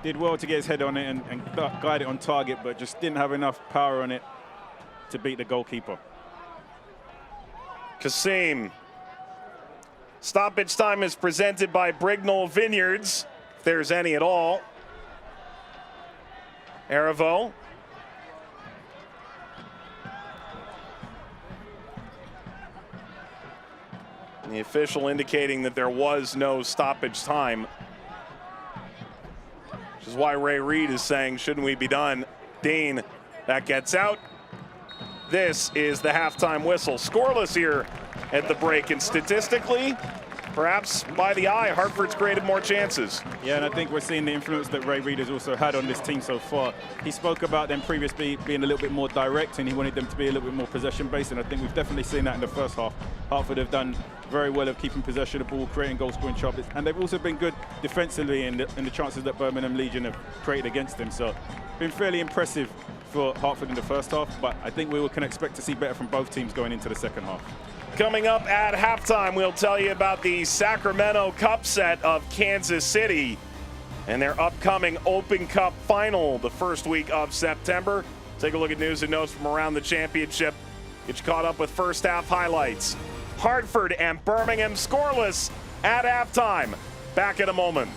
Did well to get his head on it and guide it on target, but just didn't have enough power on it to beat the goalkeeper. Kasim. Stoppage time is presented by Brignall Vineyards, if there's any at all. Arivo. The official indicating that there was no stoppage time, which is why Ray Reid is saying, shouldn't we be done? Dean, that gets out. This is the halftime whistle. Scoreless here at the break, and statistically, perhaps by the eye, Hartford's created more chances. Yeah, and I think we're seeing the influence that Ray Reid has also had on this team so far. He spoke about them previously being a little bit more direct, and he wanted them to be a little bit more possession-based, and I think we've definitely seen that in the first half. Hartford have done very well of keeping possession of the ball, creating goal-scoring chances, and they've also been good defensively in the chances that Birmingham Legion have created against them. So, been fairly impressive for Hartford in the first half, but I think we can expect to see better from both teams going into the second half. Coming up at halftime, we'll tell you about the Sacramento Cup set of Kansas City and their upcoming Open Cup final the first week of September. Take a look at news and notes from around the championship. Get you caught up with first half highlights. Hartford and Birmingham scoreless at halftime. Back in a moment.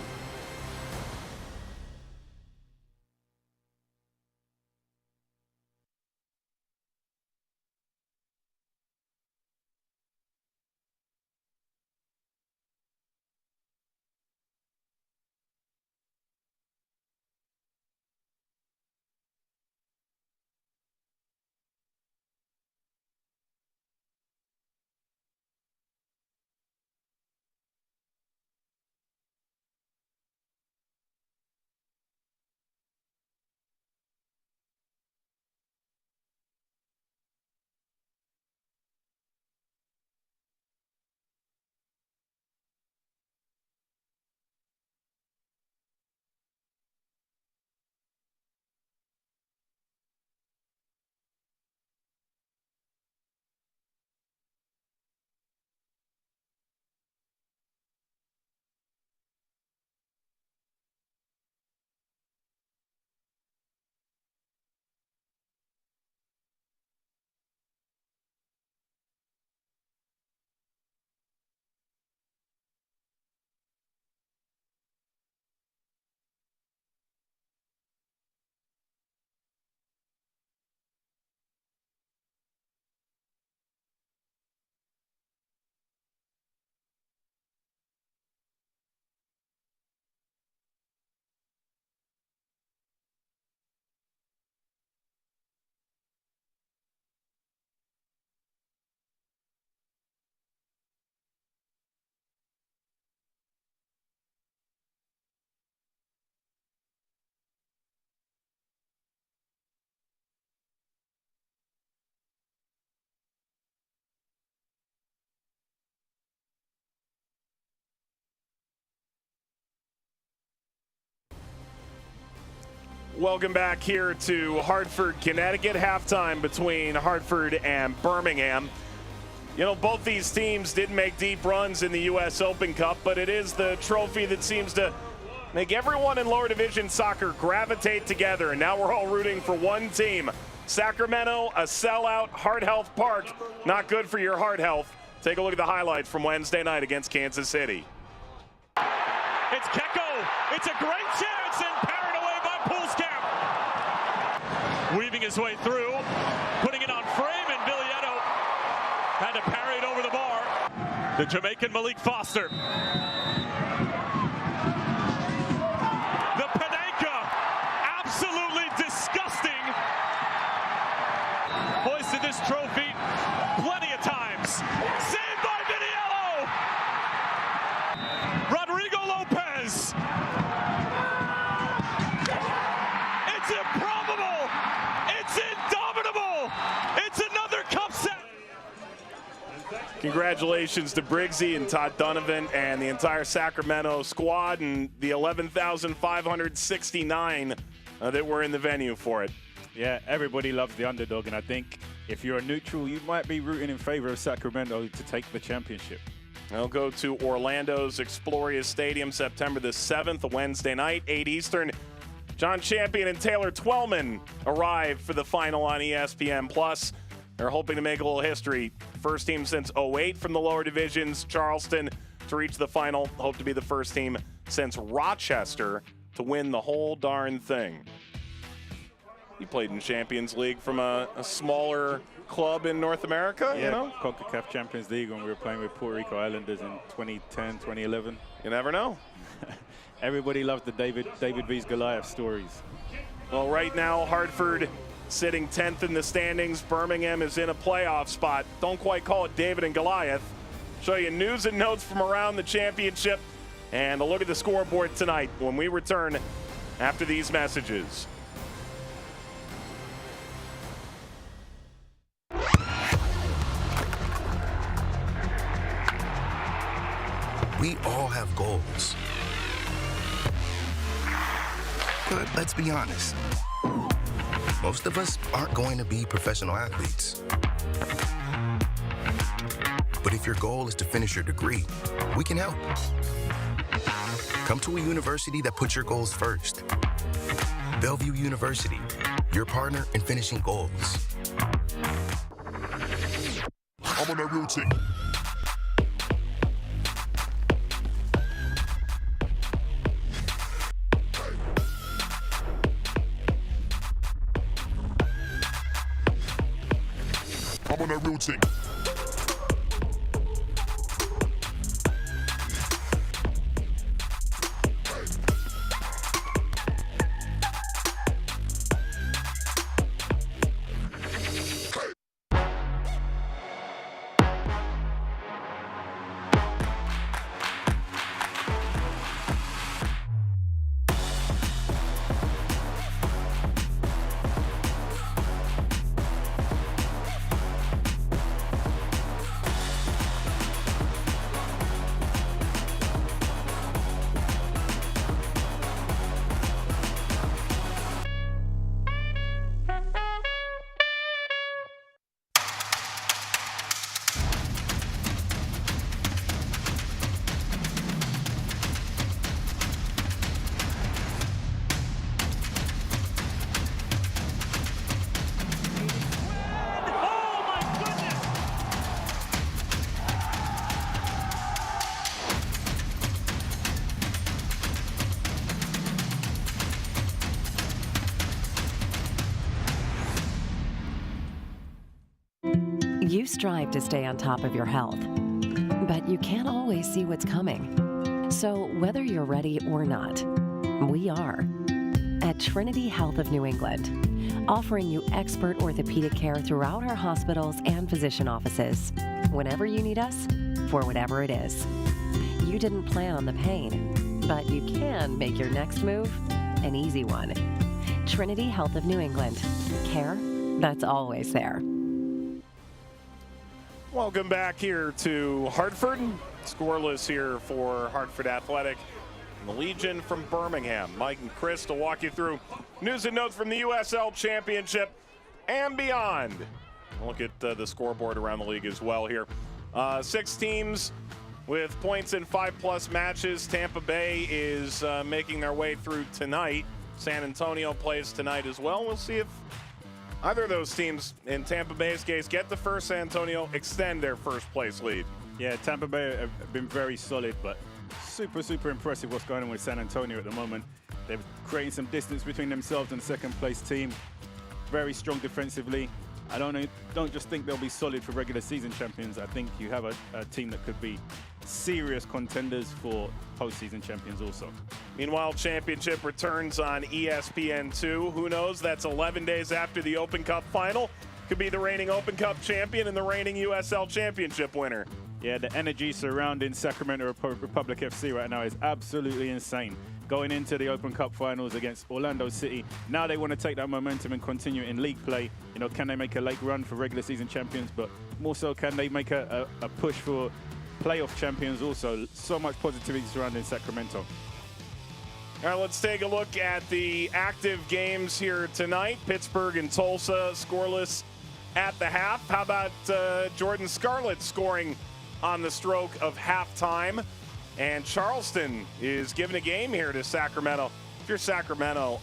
Welcome back here to Hartford, Connecticut. Halftime between Hartford and Birmingham. You know, both these teams didn't make deep runs in the U.S. Open Cup, but it is the trophy that seems to make everyone in lower division soccer gravitate together. And now we're all rooting for one team. Sacramento, a sellout, Heart Health Park. Not good for your heart health. Take a look at the highlights from Wednesday night against Kansas City. It's Kecko. It's a great chance and parried away by Poolskamp. Weaving his way through, putting it on frame, and Villieto had to parry it over the bar. The Jamaican Malik Foster. The Panenka, absolutely disgusting. Hoisted this trophy plenty of times. Saved by Viniello. Rodrigo Lopez. It's improbable. It's indomitable. It's another cup set. Congratulations to Briggsy and Todd Donovan and the entire Sacramento squad and the 11,569 that were in the venue for it. Yeah, everybody loves the underdog, and I think if you're a neutral, you might be rooting in favor of Sacramento to take the championship. They'll go to Orlando's Exploria Stadium September the 7th, a Wednesday night, 8 Eastern. John Champion and Taylor Twellman arrive for the final on ESPN+. They're hoping to make a little history. First team since 08 from the lower divisions, Charleston, to reach the final. Hope to be the first team since Rochester to win the whole darn thing. You played in Champions League from a smaller club in North America, Yeah, you know? CONCACAF Champions League when we were playing with Puerto Rico Islanders in 2010, 2011. You never know. Everybody loves the David vs. Goliath stories. Well, right now, Hartford sitting 10th in the standings. Birmingham is in a playoff spot. Don't quite call it David and Goliath. Show you news and notes from around the championship and a look at the scoreboard tonight when we return after these messages. We all have goals. But let's be honest. Most of us aren't going to be professional athletes. But if your goal is to finish your degree, we can help. Come to a university that puts your goals first. Bellevue University, your partner in finishing goals. I'm on that real team. I'm on that real team. You strive to stay on top of your health, but you can't always see what's coming. So whether you're ready or not, we are. At Trinity Health of New England, offering you expert orthopedic care throughout our hospitals and physician offices, whenever you need us, for whatever it is. You didn't plan on the pain, but you can make your next move an easy one. Trinity Health of New England. Care that's always there. Welcome back here to Hartford. Scoreless here for Hartford Athletic and the Legion from Birmingham. Mike and Chris to walk you through news and notes from the USL Championship and beyond. Look at the scoreboard around the league as well here. 6 teams with points in 5+ matches. Tampa Bay is making their way through tonight. San Antonio plays tonight as well. We'll see if either of those teams, in Tampa Bay's case, get the first. San Antonio extend their first place lead. Yeah, Tampa Bay have been very solid, but super impressive what's going on with San Antonio at the moment. They're creating some distance between themselves and the second place team. Very strong defensively. I don't just think they'll be solid for regular season champions. I think you have a team that could be serious contenders for postseason champions also. Meanwhile, championship returns on ESPN2. Who knows? That's 11 days after the Open Cup final. Could be the reigning Open Cup champion and the reigning USL Championship winner. Yeah, the energy surrounding Sacramento Republic FC right now is absolutely insane. Going into the Open Cup finals against Orlando City, now they want to take that momentum and continue in league play. You know, can they make a late run for regular season champions? But more so, can they make a push for playoff champions also? So much positivity surrounding Sacramento. All right, let's take a look at the active games here tonight. Pittsburgh and Tulsa scoreless at the half. How about Jordan Scarlett scoring on the stroke of halftime? And Charleston is giving a game here to Sacramento. If you're Sacramento,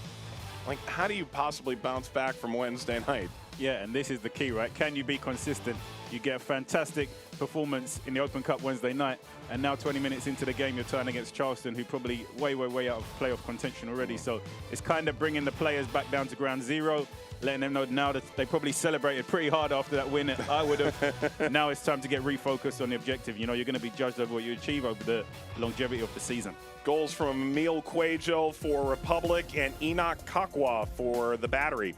like, how do you possibly bounce back from Wednesday night? Yeah, and this is the key, right? Can you be consistent? You get a fantastic performance in the Open Cup Wednesday night, and now 20 minutes into the game, you're turning against Charleston, who probably way out of playoff contention already. So it's kind of bringing the players back down to ground zero, letting them know now that they probably celebrated pretty hard after that win. I would have. Now it's time to get refocused on the objective. You know, you're going to be judged over what you achieve over the longevity of the season. Goals from Emil Cuejo for Republic and Enoch Kakwa for the Battery.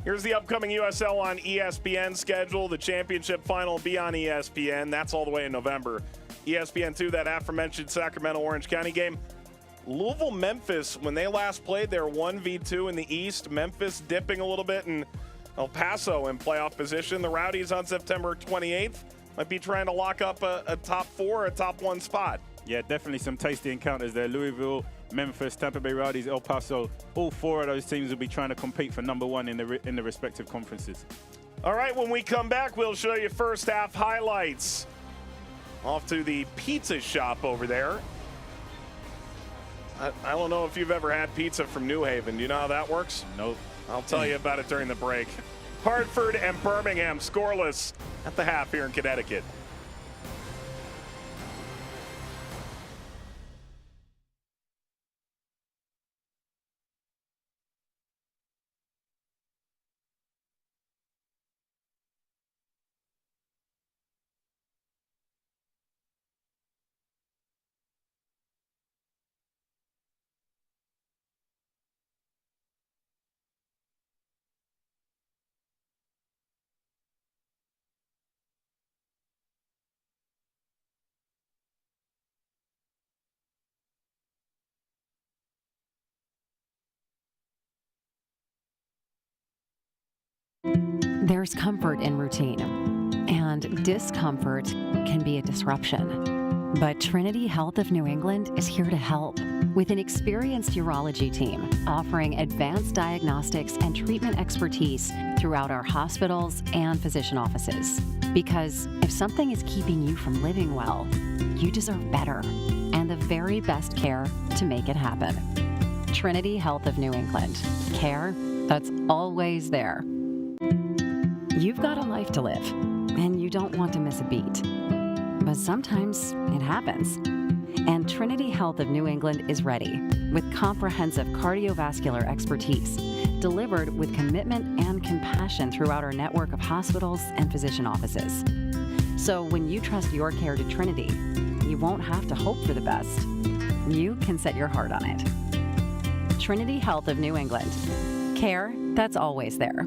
Here's the upcoming USL on ESPN schedule. The championship final will be on ESPN. That's all the way in November. ESPN2, that aforementioned Sacramento Orange County game. Louisville-Memphis, when they last played, they were 1v2 in the East. Memphis dipping a little bit, and El Paso in playoff position. The Rowdies on September 28th might be trying to lock up a top 4, a top 1 spot. Yeah, definitely some tasty encounters there. Louisville, Memphis, Tampa Bay Rowdies, El Paso. All 4 of those teams will be trying to compete for number 1 in the respective conferences. All right, when we come back, we'll show you first half highlights. Off to the pizza shop over there. I don't know if you've ever had pizza from New Haven. Do you know how that works? Nope. I'll tell you about it during the break. Hartford and Birmingham scoreless at the half here in Connecticut. There's comfort in routine, and discomfort can be a disruption. But Trinity Health of New England is here to help with an experienced urology team offering advanced diagnostics and treatment expertise throughout our hospitals and physician offices. Because if something is keeping you from living well, you deserve better and the very best care to make it happen. Trinity Health of New England. Care that's always there. You've got a life to live, and you don't want to miss a beat. But sometimes it happens. And Trinity Health of New England is ready with comprehensive cardiovascular expertise delivered with commitment and compassion throughout our network of hospitals and physician offices. So when you trust your care to Trinity, you won't have to hope for the best. You can set your heart on it. Trinity Health of New England. Care that's always there.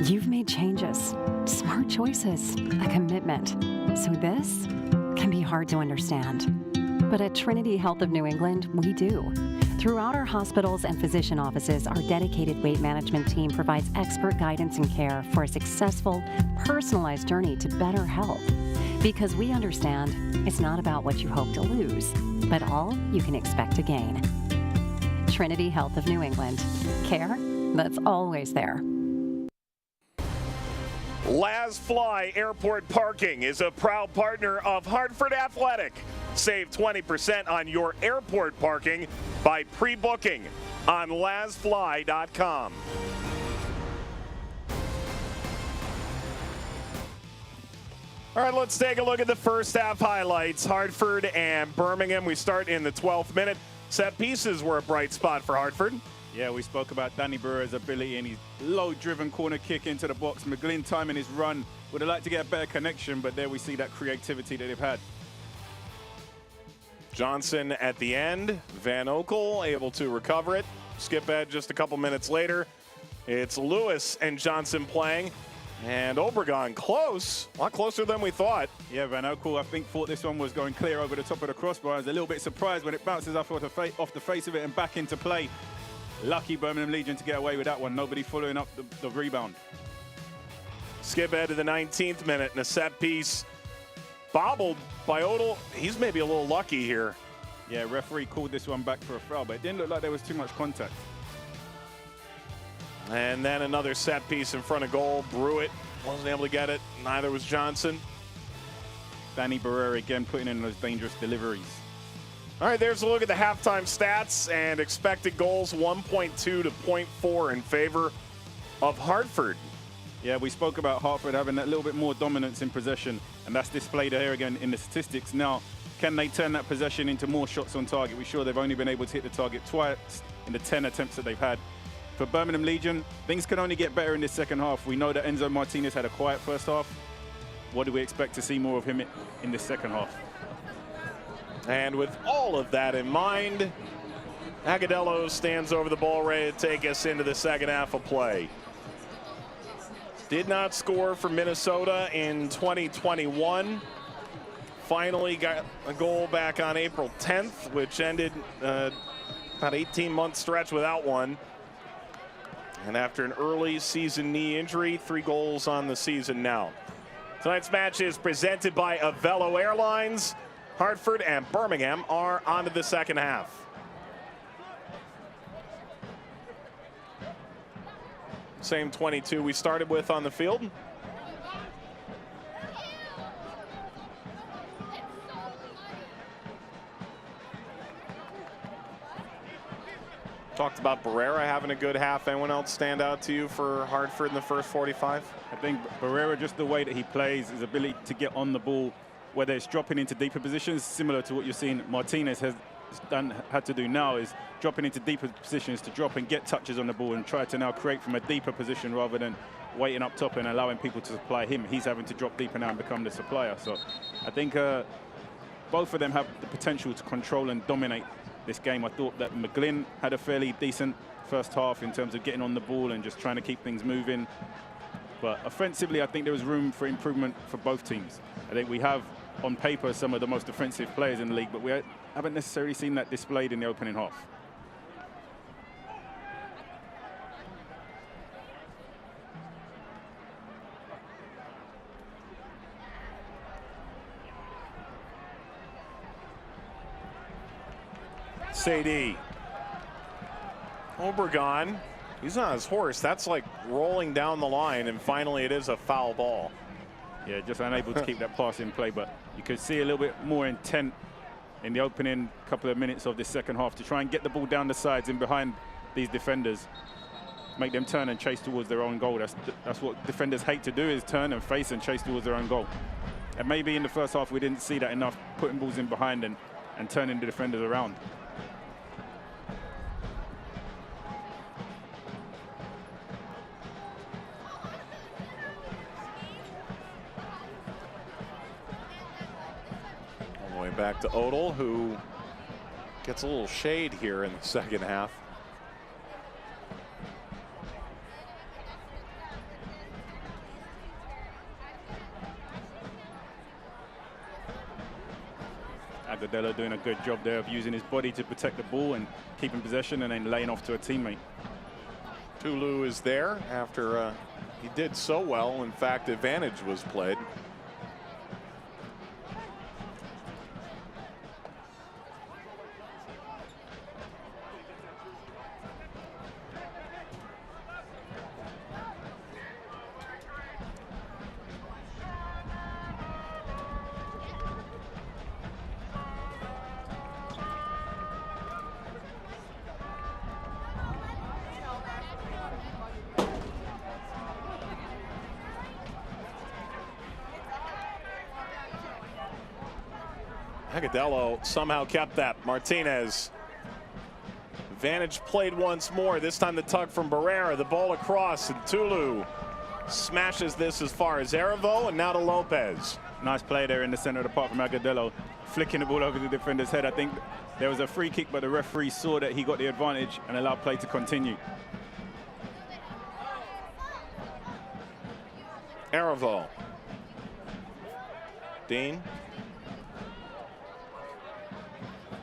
You've made changes, smart choices, a commitment. So this can be hard to understand. But at Trinity Health of New England, we do. Throughout our hospitals and physician offices, our dedicated weight management team provides expert guidance and care for a successful, personalized journey to better health. Because we understand it's not about what you hope to lose, but all you can expect to gain. Trinity Health of New England. Care that's always there. Laz Fly Airport Parking is a proud partner of Hartford Athletic. Save 20% on your airport parking by pre-booking on lazfly.com. All right, let's take a look at the first half highlights. Hartford and Birmingham. We start in the 12th minute. Set pieces were a bright spot for Hartford. Yeah, we spoke about Danny Barrera's ability and his low-driven corner kick into the box. McGlynn timing his run. Would have liked to get a better connection, but there we see that creativity that they've had. Johnson at the end. Van Oekel able to recover it. Skip ahead just a couple minutes later. It's Lewis and Johnson playing. And Obregon close, a lot closer than we thought. Yeah, Van Oekel, I think, thought this one was going clear over the top of the crossbar. I was a little bit surprised when it bounces off the face of it and back into play. Lucky Birmingham Legion to get away with that one. Nobody following up the rebound. Skip ahead to the 19th minute and a set piece. Bobbled by Odell. He's maybe a little lucky here. Yeah, referee called this one back for a foul, but it didn't look like there was too much contact. And then another set piece in front of goal. Brewitt wasn't able to get it. Neither was Johnson. Danny Barrera again putting in those dangerous deliveries. All right, there's a look at the halftime stats and expected goals, 1.2 to 0.4 in favor of Hartford. Yeah, we spoke about Hartford having that little bit more dominance in possession, and that's displayed here again in the statistics. Now, can they turn that possession into more shots on target? We're sure they've only been able to hit the target twice in the 10 attempts that they've had. For Birmingham Legion, things can only get better in this second half. We know that Enzo Martinez had a quiet first half. What do we expect to see more of him in this second half? And with all of that in mind, Agudelo stands over the ball ready to take us into the second half of play. Did not score for Minnesota in 2021. Finally got a goal back on April 10th, which ended about 18-month stretch without one. And after an early season knee injury, 3 goals on the season now. Tonight's match is presented by Avelo Airlines. Hartford and Birmingham are on to the second half. Same 22 we started with on the field. Talked about Barrera having a good half. Anyone else stand out to you for Hartford in the first 45? I think Barrera, just the way that he plays, his ability to get on the ball, whether it's dropping into deeper positions, similar to what you're seeing Martinez had to do now, is dropping into deeper positions to drop and get touches on the ball and try to now create from a deeper position rather than waiting up top and allowing people to supply him. He's having to drop deeper now and become the supplier. So I think both of them have the potential to control and dominate this game. I thought that McGlynn had a fairly decent first half in terms of getting on the ball and just trying to keep things moving. But offensively, I think there was room for improvement for both teams. I think we have, on paper, some of the most offensive players in the league, but we haven't necessarily seen that displayed in the opening half. Sadie. Obregon, he's on his horse. That's like rolling down the line, and finally it is a foul ball. Yeah, just unable to keep that pass in play, but you could see a little bit more intent in the opening couple of minutes of this second half to try and get the ball down the sides and behind these defenders, make them turn and chase towards their own goal. That's what defenders hate to do, is turn and face and chase towards their own goal. And maybe in the first half we didn't see that enough, putting balls in behind and turning the defenders around. Back to Odell, who gets a little shade here in the second half. Agudelo doing a good job there of using his body to protect the ball and keeping possession and then laying off to a teammate. Tulu is there after he did so well. In fact, advantage was played. Agudelo somehow kept that. Martinez. Advantage played once more. This time the tug from Barrera. The ball across, and Tulu smashes this as far as Erivo, and now to Lopez. Nice play there in the center of the park from Agudelo, flicking the ball over the defender's head. I think there was a free kick, but the referee saw that he got the advantage and allowed play to continue. Erivo. Dean.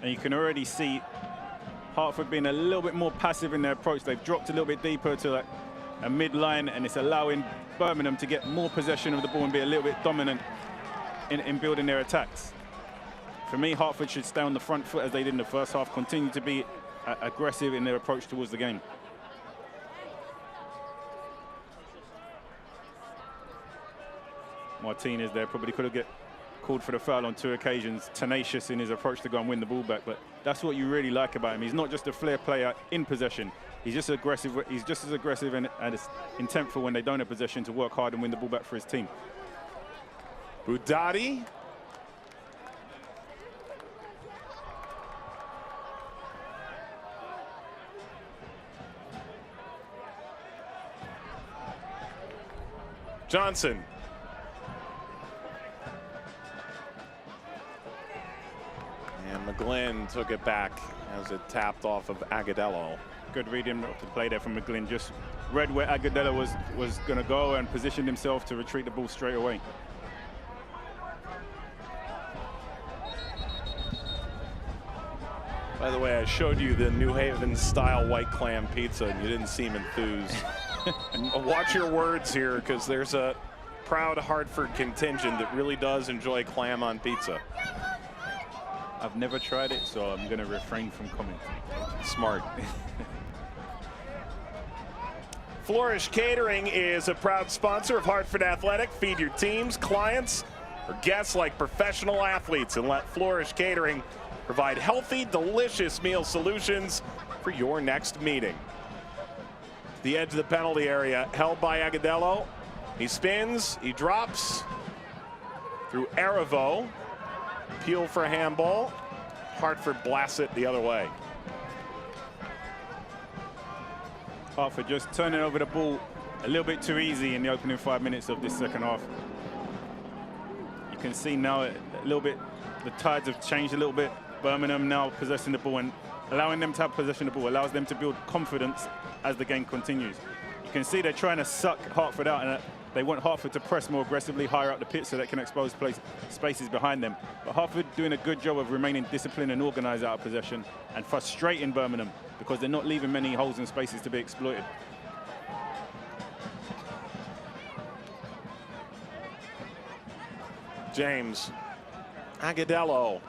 And you can already see Hartford being a little bit more passive in their approach. They've dropped a little bit deeper to like a mid-line, and it's allowing Birmingham to get more possession of the ball and be a little bit dominant in building their attacks. For me, Hartford should stay on the front foot as they did in the first half, continue to be aggressive in their approach towards the game. Martinez there probably could have get called for the foul on 2 occasions, tenacious in his approach to go and win the ball back, but that's what you really like about him. He's not just a flair player in possession. He's just aggressive. He's just as aggressive and as intentful when they don't have possession to work hard and win the ball back for his team. Budati. Johnson. And McGlynn took it back as it tapped off of Agudelo. Good reading to play there from McGlynn. Just read where Agudelo was going to go and positioned himself to retrieve the ball straight away. By the way, I showed you the New Haven style white clam pizza and you didn't seem enthused. Watch your words here, because there's a proud Hartford contingent that really does enjoy clam on pizza. I've never tried it, so I'm going to refrain from commenting. Smart. Flourish Catering is a proud sponsor of Hartford Athletic. Feed your teams, clients, or guests like professional athletes, and let Flourish Catering provide healthy, delicious meal solutions for your next meeting. The edge of the penalty area, held by Agudelo. He spins, he drops through Erivo. Appeal for a handball. Hartford blasts it the other way. Hartford just turning over the ball a little bit too easy in the opening 5 minutes of this second half. You can see now a little bit, the tides have changed a little bit. Birmingham now possessing the ball, and allowing them to have possession of the ball allows them to build confidence as the game continues. You can see they're trying to suck Hartford out, and they want Hartford to press more aggressively higher up the pitch so they can expose spaces behind them. But Hartford doing a good job of remaining disciplined and organised out of possession and frustrating Birmingham because they're not leaving many holes and spaces to be exploited. James. Agudelo.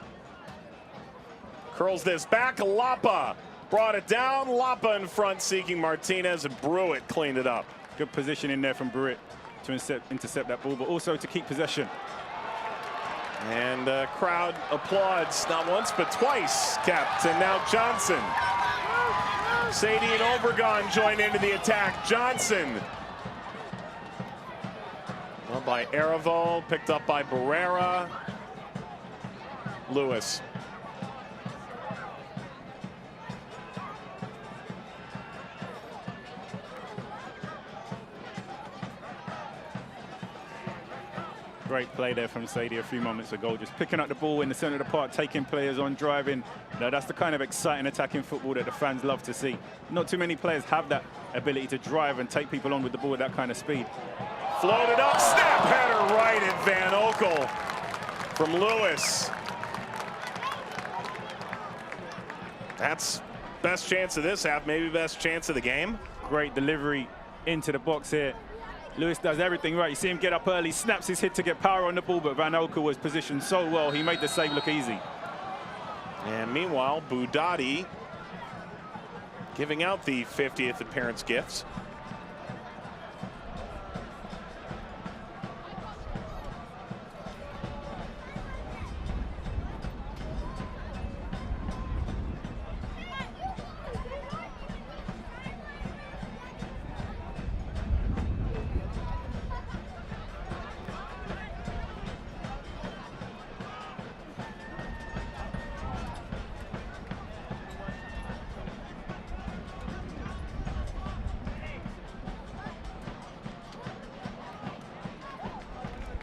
Curls this back. Lapa brought it down. Lapa in front seeking Martinez, and Brewitt cleaned it up. Good position in there from Brewitt to intercept that ball, but also to keep possession. And crowd applauds not once but twice. Captain now Johnson. Sadie and Obregon join into the attack. Johnson. Well, by Erivo, picked up by Barrera. Lewis. Great play there from Sadie a few moments ago, just picking up the ball in the center of the park, taking players on, driving. Now, that's the kind of exciting attacking football that the fans love to see. Not too many players have that ability to drive and take people on with the ball at that kind of speed. Floated up, snap header right at Van Okel from Lewis. That's best chance of this half, maybe best chance of the game. Great delivery into the box here. Lewis does everything right. You see him get up early, snaps his hit to get power on the ball, but Van Okel was positioned so well, he made the save look easy. And meanwhile, Budati giving out the 50th appearance gifts.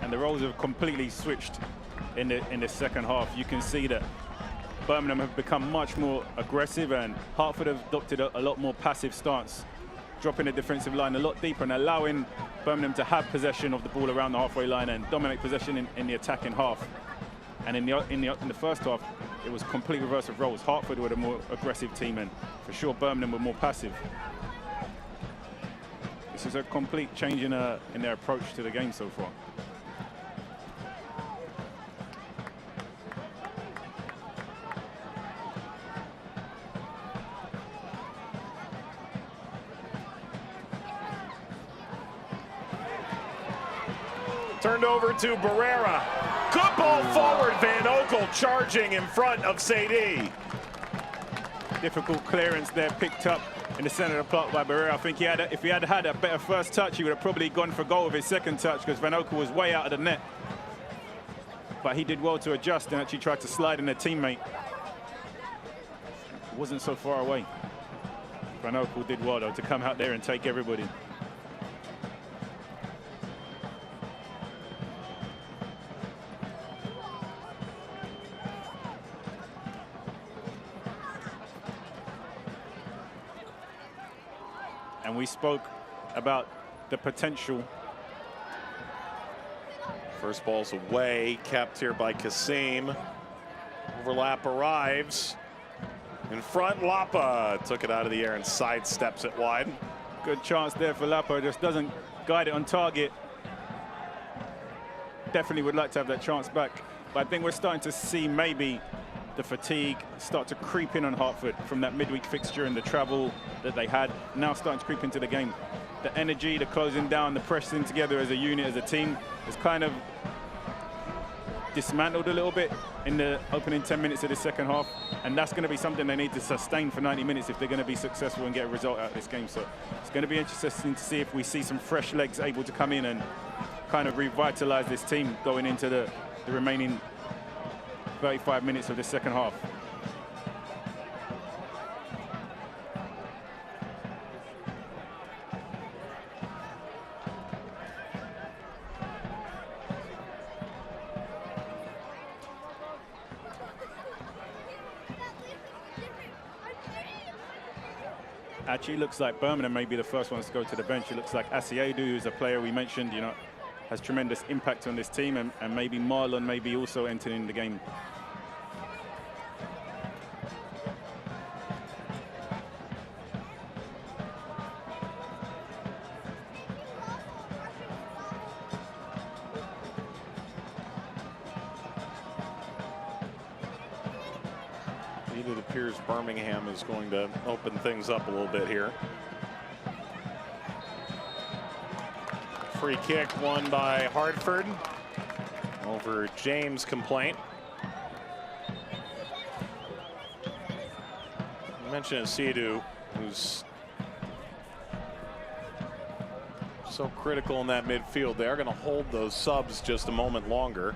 And the roles have completely switched in the second half. You can see that Birmingham have become much more aggressive, and Hartford have adopted a lot more passive stance, dropping the defensive line a lot deeper and allowing Birmingham to have possession of the ball around the halfway line and dominate possession in the attacking half. And in the first half, it was complete reverse of roles. Hartford were the more aggressive team, and for sure Birmingham were more passive. This is a complete change in their approach to the game so far. Turned over to Barrera. Good ball forward. Van Oekel charging in front of Sadie. Difficult clearance there, picked up in the center of the plot by Barrera. I think if he had had a better first touch, he would have probably gone for goal with his second touch, because Van Oekel was way out of the net. But he did well to adjust and actually tried to slide in a teammate. Wasn't so far away. Van Oekel did well, though, to come out there and take everybody. And we spoke about the potential. First ball's away, kept here by Kasim. Overlap arrives. In front, Lapa took it out of the air and sidesteps it wide. Good chance there for Lapa, just doesn't guide it on target. Definitely would like to have that chance back. But I think we're starting to see maybe the fatigue start to creep in on Hartford from that midweek fixture and the travel that they had, now starting to creep into the game. The energy, the closing down, the pressing together as a unit, as a team, is kind of dismantled a little bit in the opening 10 minutes of the second half, and that's going to be something they need to sustain for 90 minutes if they're going to be successful and get a result out of this game. So it's going to be interesting to see if we see some fresh legs able to come in and kind of revitalize this team going into the remaining 35 minutes of the second half. Actually, looks like Birmingham may be the first ones to go to the bench. It looks like Asiedu, who's a player we mentioned, you know, has tremendous impact on this team, and maybe Marlon may be also entering the game. It appears Birmingham is going to open things up a little bit here. Free kick won by Hartford over James' complaint. You mentioned Asidu, who's so critical in that midfield. They are going to hold those subs just a moment longer.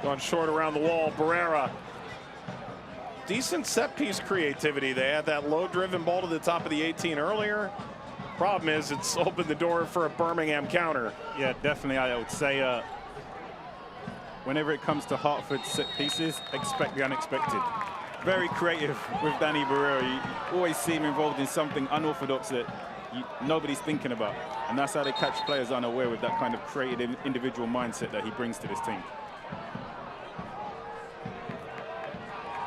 Going short around the wall, Barrera. Decent set piece creativity. They had that low driven ball to the top of the 18 earlier. Problem is, it's opened the door for a Birmingham counter. Yeah, definitely. I would say whenever it comes to Hartford set pieces, expect the unexpected. Very creative with Danny Barrera. You always see him involved in something unorthodox that nobody's thinking about. And that's how they catch players unaware, with that kind of creative individual mindset that he brings to this team.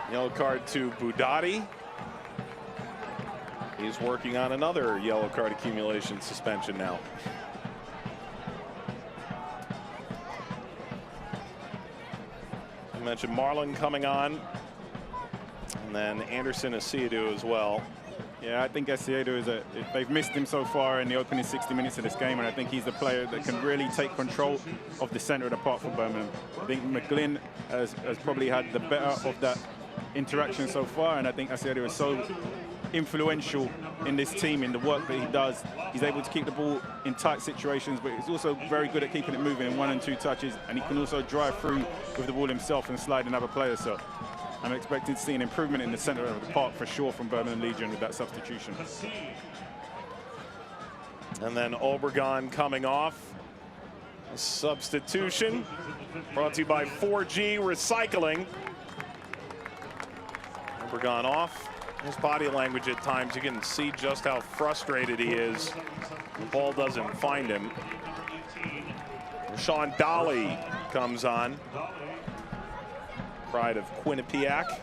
Yellow card to Budati. He's working on another yellow card accumulation suspension now. I mentioned Marlon coming on then Anderson Asiadu as well. Yeah, I think Asiadu is they've missed him so far in the opening 60 minutes of this game, and I think he's the player that can really take control of the center of the park for Birmingham. I think McGlynn has probably had the better of that interaction so far, and I think Asiadu is so influential in this team in the work that he does. He's able to keep the ball in tight situations, but he's also very good at keeping it moving in 1 and 2 touches, and he can also drive through with the ball himself and slide in other players. So I'm expecting to see an improvement in the center of the park for sure from Birmingham Legion with that substitution. And then Obregon coming off. A substitution brought to you by 4G Recycling. Obregon off. His body language at times, you can see just how frustrated he is. The ball doesn't find him. Sean Dolly comes on. Pride of Quinnipiac.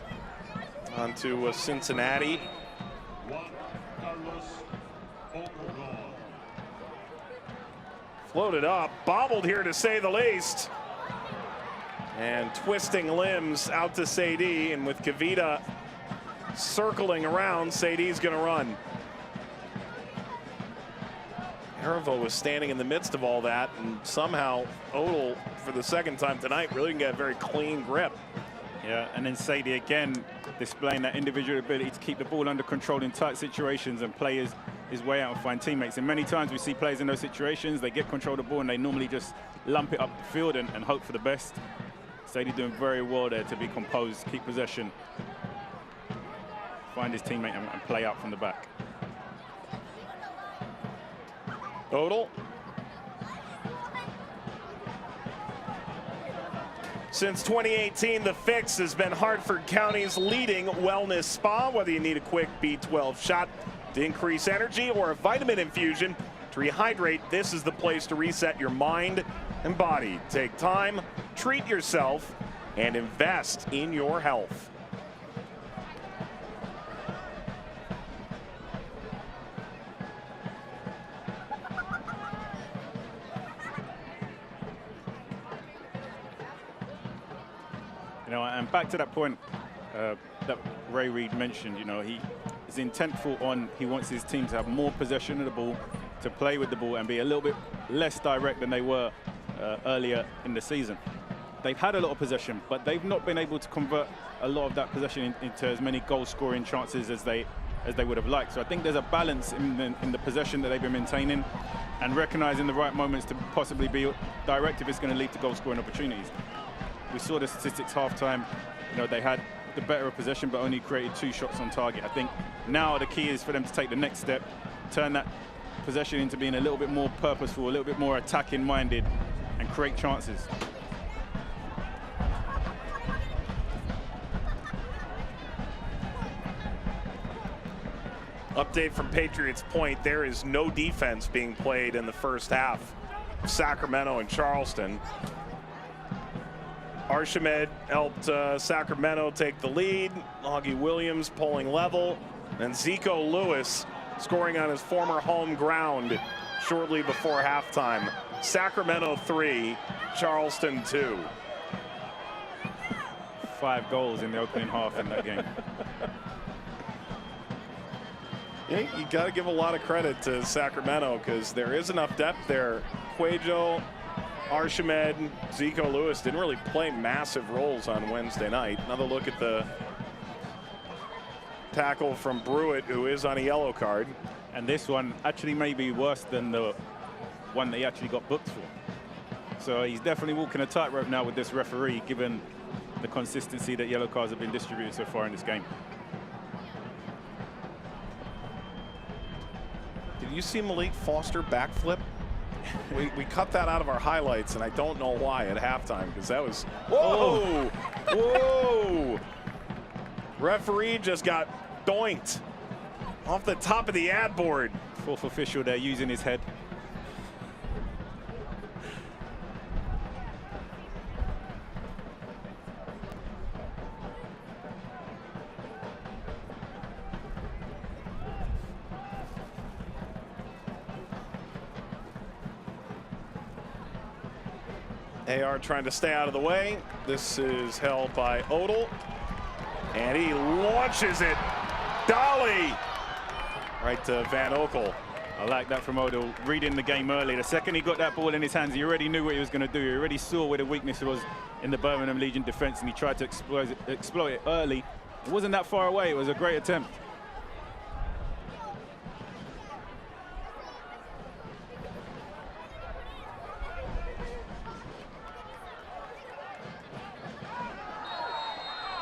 On to Cincinnati. Floated up, bobbled here to say the least. And twisting limbs out to Sadie, and with Kavita circling around, Sadie's gonna run. Harivo was standing in the midst of all that, and somehow Odell, for the second time tonight, really can get a very clean grip. Yeah, and then Sadie again displaying that individual ability to keep the ball under control in tight situations and play his way out and find teammates. And many times we see players in those situations, they get control of the ball and they normally just lump it up the field and hope for the best. Sadie doing very well there to be composed, keep possession, find his teammate and play out from the back. Odell. Since 2018, The Fix has been Hartford County's leading wellness spa. Whether you need a quick B12 shot to increase energy or a vitamin infusion to rehydrate, this is the place to reset your mind and body. Take time, treat yourself, and invest in your health. You know, and back to that point that Ray Reid mentioned, you know, he is intentful on, he wants his team to have more possession of the ball, to play with the ball and be a little bit less direct than they were earlier in the season. They've had a lot of possession, but they've not been able to convert a lot of that possession into as many goal-scoring chances as they would have liked. So I think there's a balance in the possession that they've been maintaining and recognizing the right moments to possibly be direct if it's going to lead to goal-scoring opportunities. We saw the statistics halftime. You know, they had the better of possession, but only created 2 shots on target. I think now the key is for them to take the next step, turn that possession into being a little bit more purposeful, a little bit more attacking-minded, and create chances. Update from Patriots Point, there is no defense being played in the first half of Sacramento and Charleston. Archimed helped Sacramento take the lead. Augie Williams pulling level. And Zico Lewis scoring on his former home ground shortly before halftime. Sacramento 3, Charleston 2. 5 goals in the opening half in that game. Yeah, you got to give a lot of credit to Sacramento because there is enough depth there. Cuejo, Archimed, Zico Lewis didn't really play massive roles on Wednesday night. Another look at the tackle from Brewitt, who is on a yellow card. And this one actually may be worse than the one that he actually got booked for. So he's definitely walking a tightrope now with this referee, given the consistency that yellow cards have been distributed so far in this game. Did you see Malik Foster backflip? We cut that out of our highlights, and I don't know why at halftime, because that was, whoa, whoa. Referee just got doinked off the top of the ad board. 4th official there using his head. AR trying to stay out of the way. This is held by Odell. And he launches it. Dolly! Right to Van Oekel. I like that from Odell, reading the game early. The second he got that ball in his hands, he already knew what he was going to do. He already saw where the weakness was in the Birmingham Legion defense, and he tried to exploit it early. It wasn't that far away. It was a great attempt.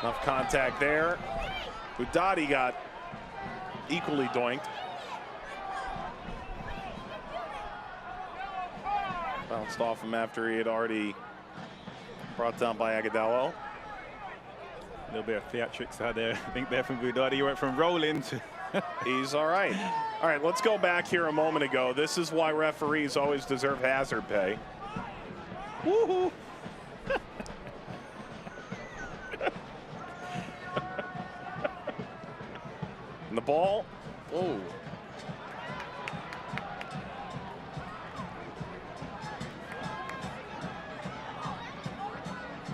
Enough contact there. Budati got equally doinked. Bounced off him after he had already brought down by Agadello. A little bit of theatrics out there, I think, there from Budati. He went from rolling to... He's all right. All right, let's go back here a moment ago. This is why referees always deserve hazard pay. Woohoo! And the ball. Oh.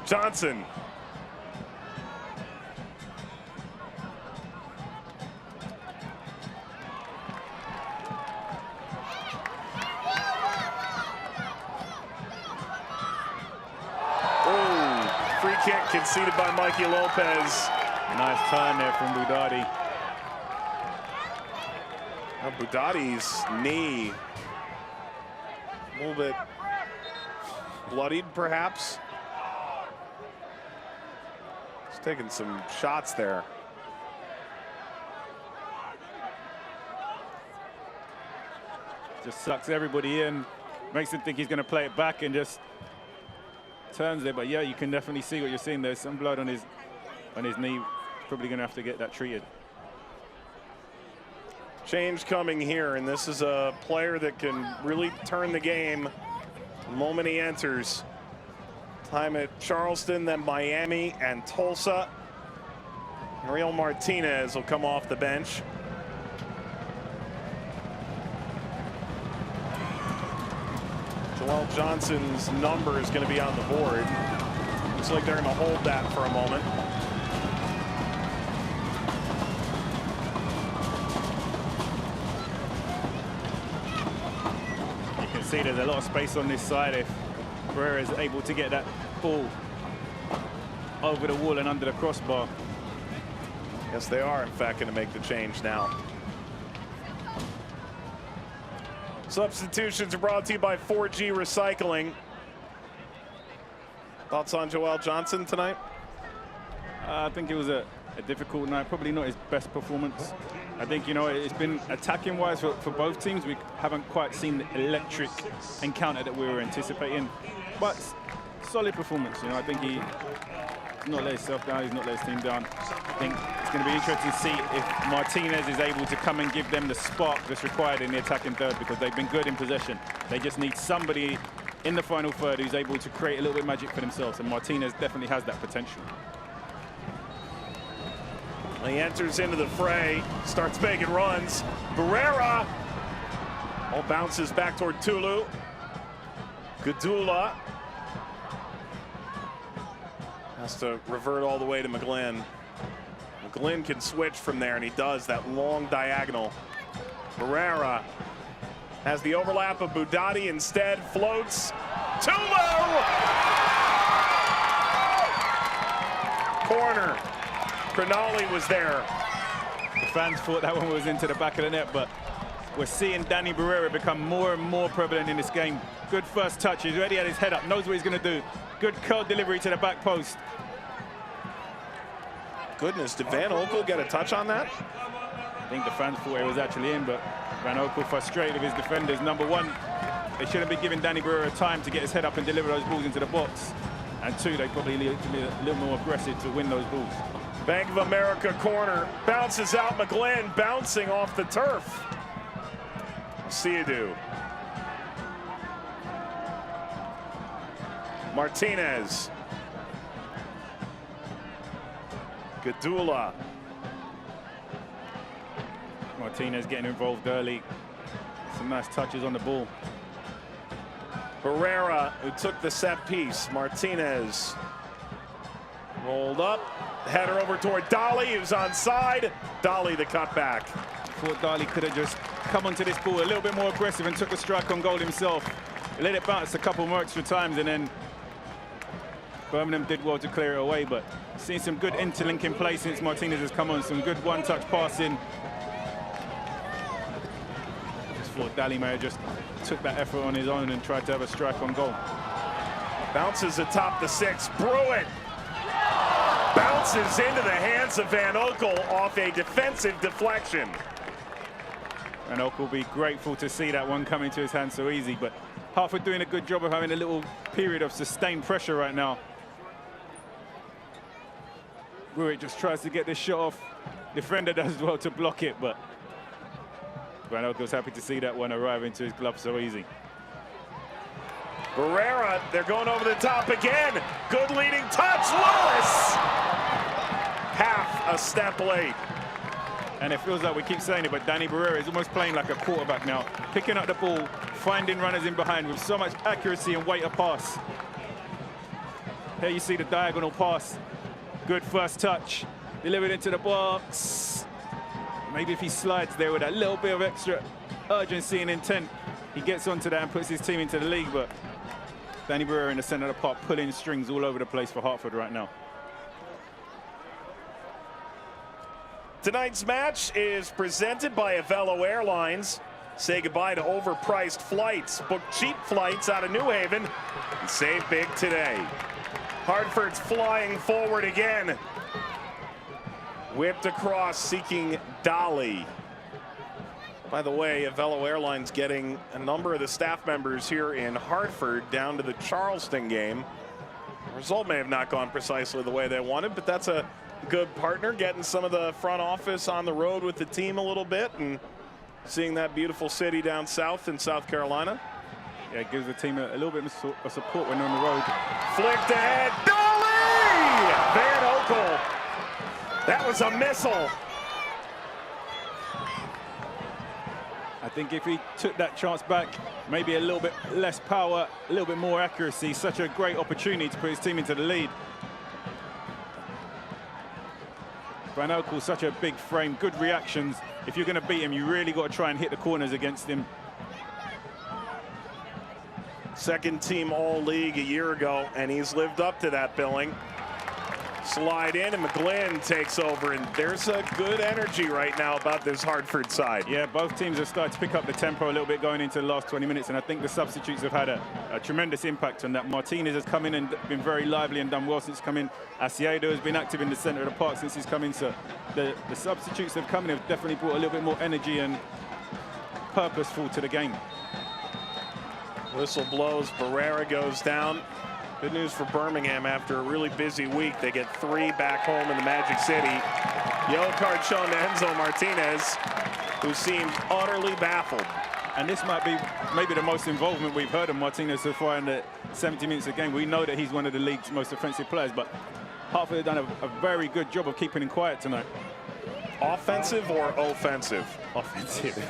Johnson. Oh, free kick conceded by Mikey Lopez. Nice turn there from Budati. Budati's knee, a little bit bloodied, perhaps. He's taking some shots there. Just sucks everybody in, makes him think he's going to play it back and just turns it. But yeah, you can definitely see what you're seeing. There's some blood on his knee. Probably going to have to get that treated. Change coming here, and this is a player that can really turn the game the moment he enters. Time at Charleston, then Miami and Tulsa. Ariel Martinez will come off the bench. Joel Johnson's number is going to be on the board. Looks like they're going to hold that for a moment. See, there's a lot of space on this side if Barrera is able to get that ball over the wall and under the crossbar. Yes, they are, in fact, going to make the change now. Substitutions are brought to you by 4G Recycling. Thoughts on Joel Johnson tonight? I think it was a difficult night, probably not his best performance. I think, you know, it's been attacking-wise for both teams. We haven't quite seen the electric encounter that we were anticipating, but solid performance. You know, I think he's not let himself down, he's not let his team down. I think it's going to be interesting to see if Martinez is able to come and give them the spark that's required in the attacking third, because they've been good in possession. They just need somebody in the final third who's able to create a little bit of magic for themselves, and Martinez definitely has that potential. He enters into the fray, starts making runs. Barrera. All bounces back toward Tulu. Gadula has to revert all the way to McGlynn. McGlynn can switch from there, and he does that long diagonal. Barrera has the overlap of Budati, instead floats. Tulu! Corner. Cronali was there. The fans thought that one was into the back of the net, but we're seeing Danny Barrera become more and more prevalent in this game. Good first touch. He's already had his head up, knows what he's going to do. Good curl delivery to the back post. Goodness, did Van Oekel get a touch on that? I think the fans thought it was actually in, but Van Oekel frustrated with his defenders. Number one, they shouldn't be giving Danny Barrera time to get his head up and deliver those balls into the box. And two, they probably need to be a little more aggressive to win those balls. Bank of America corner, bounces out. McGlynn bouncing off the turf. Siadu. Martinez. Gadula. Martinez getting involved early. Some nice touches on the ball. Barrera, who took the set piece. Martinez Rolled up, header over toward Dolly, who's onside. Dolly the cutback. Thought Dolly could have just come onto this ball a little bit more aggressive and took the strike on goal himself. Let it bounce a couple more extra times, and then Birmingham did well to clear it away. But seen some good interlinking play since Martinez has come on, some good one-touch passing. Just thought Dolly may have just took that effort on his own and tried to have a strike on goal. Bounces atop the 6, Brewitt bounces into the hands of Van Oekel off a defensive deflection. Van Oekel will be grateful to see that one coming to his hand so easy, but Hartford doing a good job of having a little period of sustained pressure right now. Brewitt just tries to get this shot off. Defender does well to block it, but Van Oekel's happy to see that one arrive into his glove so easy. Barrera, they're going over the top again. Good leading touch, Lewis! Half a step late. And it feels like we keep saying it, but Danny Barrera is almost playing like a quarterback now. Picking up the ball, finding runners in behind with so much accuracy and weight of pass. Here you see the diagonal pass. Good first touch. Delivered into the box. Maybe if he slides there with a little bit of extra urgency and intent, he gets onto that and puts his team into the league, but Danny Barrera in the center of the park pulling strings all over the place for Hartford right now. Tonight's match is presented by Avello Airlines. Say goodbye to overpriced flights. Book cheap flights out of New Haven and save big today. Hartford's flying forward again. Whipped across, seeking Dolly. By the way, Avello Airlines getting a number of the staff members here in Hartford down to the Charleston game. The result may have not gone precisely the way they wanted, but that's a good partner, getting some of the front office on the road with the team a little bit and seeing that beautiful city down south in South Carolina. Yeah, it gives the team a little bit of support when on the road. Flicked ahead, Dolly! Van Oekel. That was a missile. I think if he took that chance back, maybe a little bit less power, a little bit more accuracy, such a great opportunity to put his team into the lead. Van Oekel, such a big frame, good reactions. If you're going to beat him, you really got to try and hit the corners against him. Second team All-League a year ago, and he's lived up to that billing. Slide in, and McGlynn takes over, and there's a good energy right now about this Hartford side. Yeah, both teams have started to pick up the tempo a little bit going into the last 20 minutes, and I think the substitutes have had a tremendous impact on that. Martinez has come in and been very lively and done well since coming. Asiedo has been active in the center of the park since he's come in, so the substitutes that have come in have definitely brought a little bit more energy and purposeful to the game. Whistle blows, Barrera goes down. Good news for Birmingham after a really busy week. They get 3 back home in the Magic City. Yellow card shown to Enzo Martinez, who seems utterly baffled. And this might be maybe the most involvement we've heard of Martinez so far in the 70 minutes of the game. We know that he's one of the league's most offensive players, but Hartford have done a very good job of keeping him quiet tonight. Offensive or offensive? Offensive.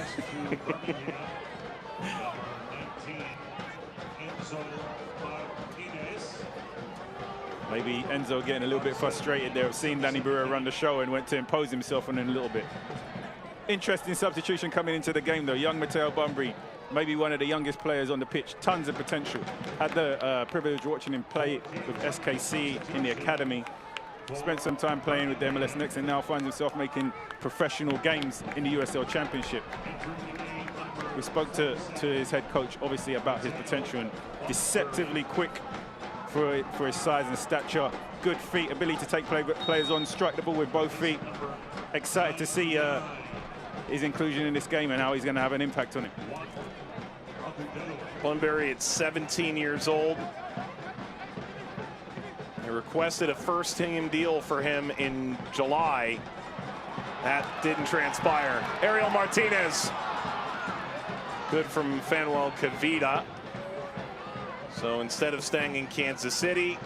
Maybe Enzo getting a little bit frustrated there of seeing Danny Barrera run the show and went to impose himself on him a little bit. Interesting substitution coming into the game though. Young Matteo Bunbury, maybe one of the youngest players on the pitch, tons of potential. Had the privilege of watching him play with SKC in the academy. Spent some time playing with the MLS Next and now finds himself making professional games in the USL Championship. We spoke to his head coach obviously about his potential, and deceptively quick for his size and stature. Good feet, ability to take players on, strike the ball with both feet. Excited to see his inclusion in this game and how he's going to have an impact on it. Bunbury at 17 years old. They requested a first-team deal for him in July. That didn't transpire. Ariel Martinez. Good from Fanuel Cavita. So instead of staying in Kansas City,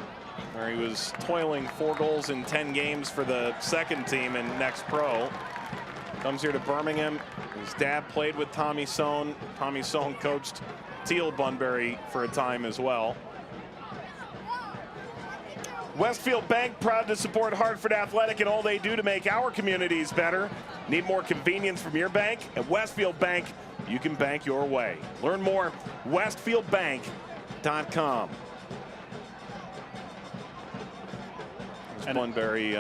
where he was toiling 4 goals in 10 games for the second team in Next Pro, comes here to Birmingham. His dad played with Tommy Sohn. Tommy Sohn coached Teal Bunbury for a time as well. Westfield Bank, proud to support Hartford Athletic and all they do to make our communities better. Need more convenience from your bank? At Westfield Bank, you can bank your way. Learn more, westfieldbank.com. Bunbury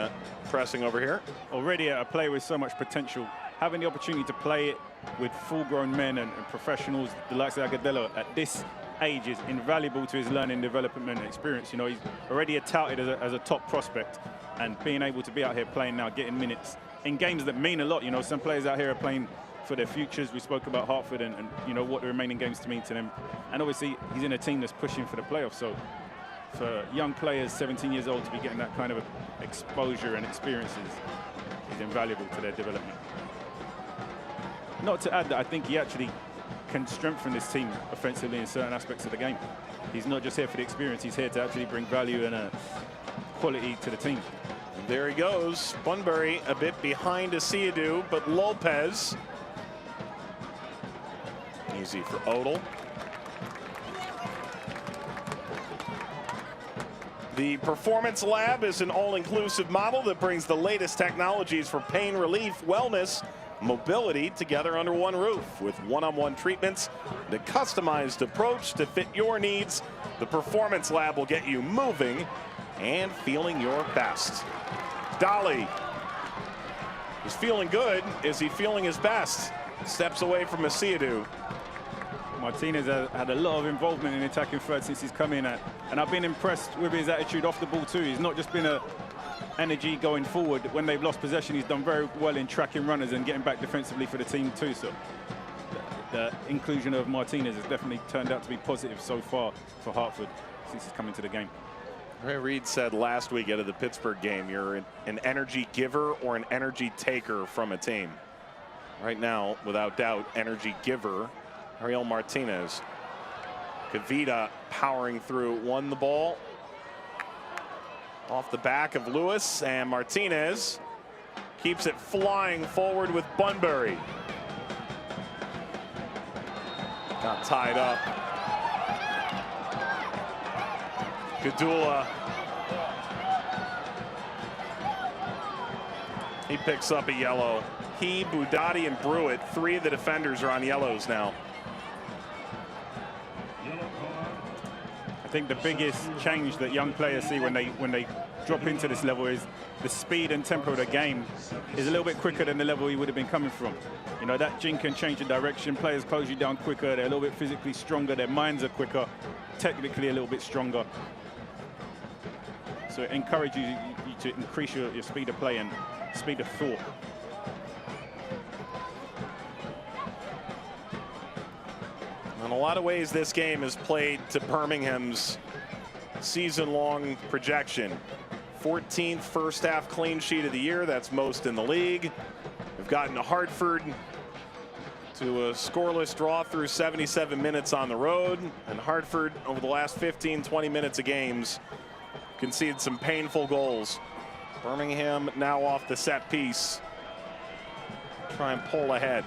pressing over here. Already a player with so much potential. Having the opportunity to play it with full-grown men and professionals, the likes of Agudelo, at this age is invaluable to his learning, development, and experience. You know, he's already touted as a top prospect, and being able to be out here playing now, getting minutes in games that mean a lot. You know, some players out here are playing for their futures. We spoke about Hartford and you know what the remaining games to mean to them. And obviously, he's in a team that's pushing for the playoffs. So for young players, 17 years old, to be getting that kind of exposure and experiences is invaluable to their development. Not to add that I think he actually can strengthen this team offensively in certain aspects of the game. He's not just here for the experience, he's here to actually bring value and quality to the team. There he goes. Bunbury a bit behind Asiadu, but Lopez. Easy for Odell. The Performance Lab is an all-inclusive model that brings the latest technologies for pain relief, wellness, mobility together under one roof. With one-on-one treatments and a customized approach to fit your needs, the Performance Lab will get you moving and feeling your best. Dolly is feeling good. Is he feeling his best? Steps away from Asiadu. Martinez has had a lot of involvement in attacking third since he's come in, and I've been impressed with his attitude off the ball too. He's not just been a energy going forward. When they've lost possession, he's done very well in tracking runners and getting back defensively for the team too. So the inclusion of Martinez has definitely turned out to be positive so far for Hartford since he's come into the game. Ray Reid said last week out of the Pittsburgh game, you're an energy giver or an energy taker from a team. Right now, without doubt, energy giver, Ariel Martinez. Kavita powering through, won the ball off the back of Lewis, and Martinez keeps it flying forward with Bunbury. Got tied up. Gadula. He picks up a yellow. He, Budati, and Brewitt, three of the defenders are on yellows now. I think the biggest change that young players see when they drop into this level is the speed and tempo of the game is a little bit quicker than the level he would have been coming from. You know, that gene can change the direction. Players close you down quicker. They're a little bit physically stronger. Their minds are quicker, technically a little bit stronger. So it encourages you to increase your speed of play and speed of thought. In a lot of ways, this game is played to Birmingham's season-long projection. 14th first half clean sheet of the year. That's most in the league. We've gotten Hartford to a scoreless draw through 77 minutes on the road. And Hartford, over the last 15, 20 minutes of games, conceded some painful goals. Birmingham now off the set piece. Try and pull ahead.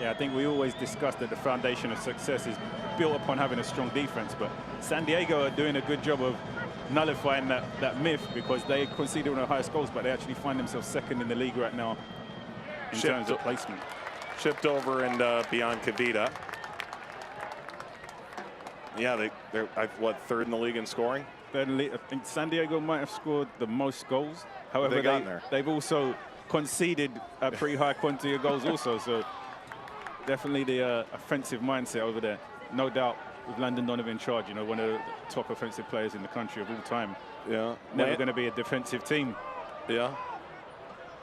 Yeah, I think we always discuss that the foundation of success is built upon having a strong defense, but San Diego are doing a good job of nullifying that myth, because they conceded one of the highest goals, but they actually find themselves second in the league right now in terms of placement. Shipped over and beyond Kavita. Yeah, they're what, third in the league in scoring? Third in the league. I think San Diego might have scored the most goals. However, they've also conceded a pretty high quantity of goals also. So definitely the offensive mindset over there. No doubt with Landon Donovan in charge, you know, one of the top offensive players in the country of all time. Yeah. Never going to be a defensive team. Yeah.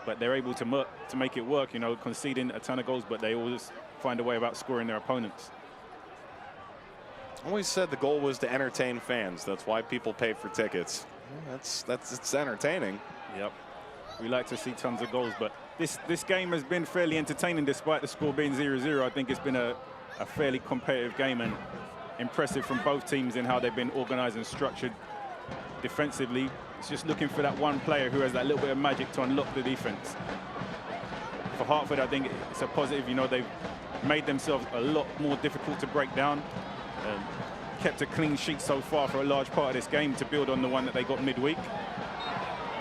But they're able to make it work, you know, conceding a ton of goals, but they always find a way about scoring their opponents. Always said the goal was to entertain fans. That's why people pay for tickets. It's entertaining. Yep. We like to see tons of goals, but this game has been fairly entertaining despite the score being 0-0. I think it's been a fairly competitive game and impressive from both teams in how they've been organized and structured defensively. It's just looking for that one player who has that little bit of magic to unlock the defense. For Hartford, I think it's a positive. You know, they've made themselves a lot more difficult to break down. kept a clean sheet so far for a large part of this game to build on the one that they got midweek.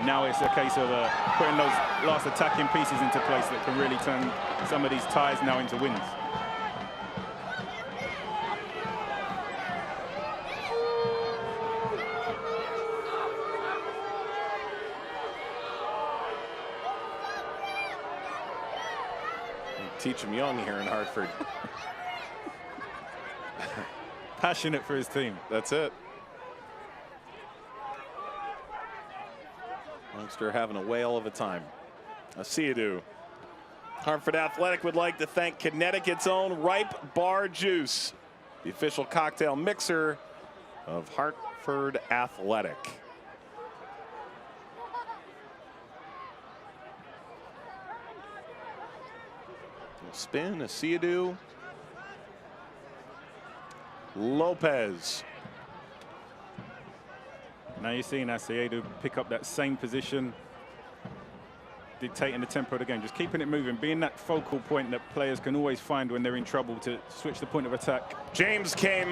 Now it's a case of putting those last attacking pieces into place that can really turn some of these ties now into wins. Teach him young here in Hartford. Passionate for his team. That's it. Youngster having a whale of a time. Asiadu. Hartford Athletic would like to thank Connecticut's own Ripe Bar Juice, the official cocktail mixer of Hartford Athletic. Spin, Asiadu. Lopez. Now you're seeing Asiadu pick up that same position, dictating the tempo of the game, just keeping it moving, being that focal point that players can always find when they're in trouble to switch the point of attack. James came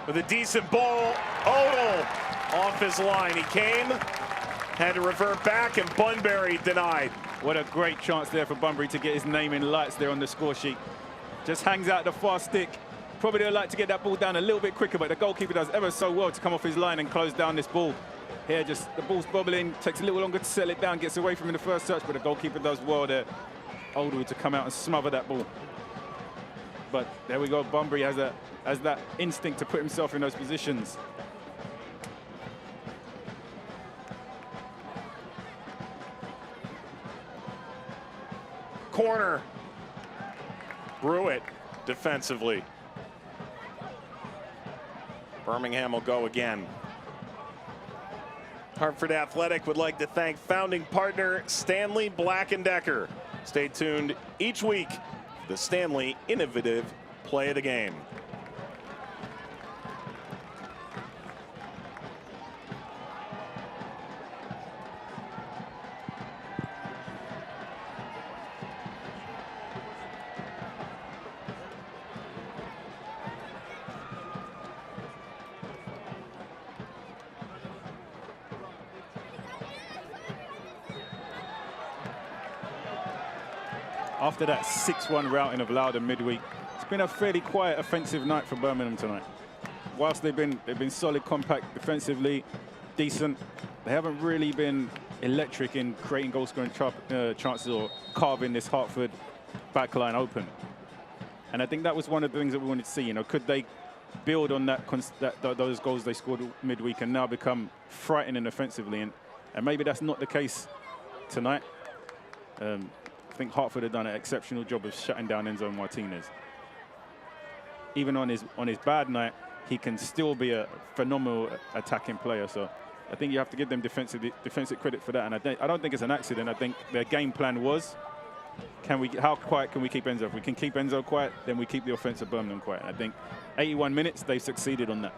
with a decent ball. Odell off his line. He came, had to revert back, and Bunbury denied. What a great chance there for Bunbury to get his name in lights there on the score sheet. Just hangs out the far stick. Probably would like to get that ball down a little bit quicker, but the goalkeeper does ever so well to come off his line and close down this ball. Here, just the ball's bobbling, takes a little longer to settle it down, gets away from him in the first touch, but the goalkeeper does well there. Oldwood to come out and smother that ball. But there we go, Bunbury has that instinct to put himself in those positions. Corner. Brewitt defensively. Birmingham will go again. Hartford Athletic would like to thank founding partner Stanley Black & Decker. Stay tuned each week for the Stanley Innovative Play of the Game. After that 6-1 routing of Loudoun midweek, it's been a fairly quiet offensive night for Birmingham tonight. Whilst they've been solid, compact, defensively decent, they haven't really been electric in creating goal-scoring chances or carving this Hartford backline open. And I think that was one of the things that we wanted to see. You know, could they build on those goals they scored midweek and now become frightening offensively? And maybe that's not the case tonight. I think Hartford have done an exceptional job of shutting down Enzo Martinez. Even on his bad night, he can still be a phenomenal attacking player. So I think you have to give them defensive credit for that. And I don't think it's an accident. I think their game plan was, how quiet can we keep Enzo? If we can keep Enzo quiet, then we keep the offense of Birmingham quiet. And I think 81 minutes, they succeeded on that.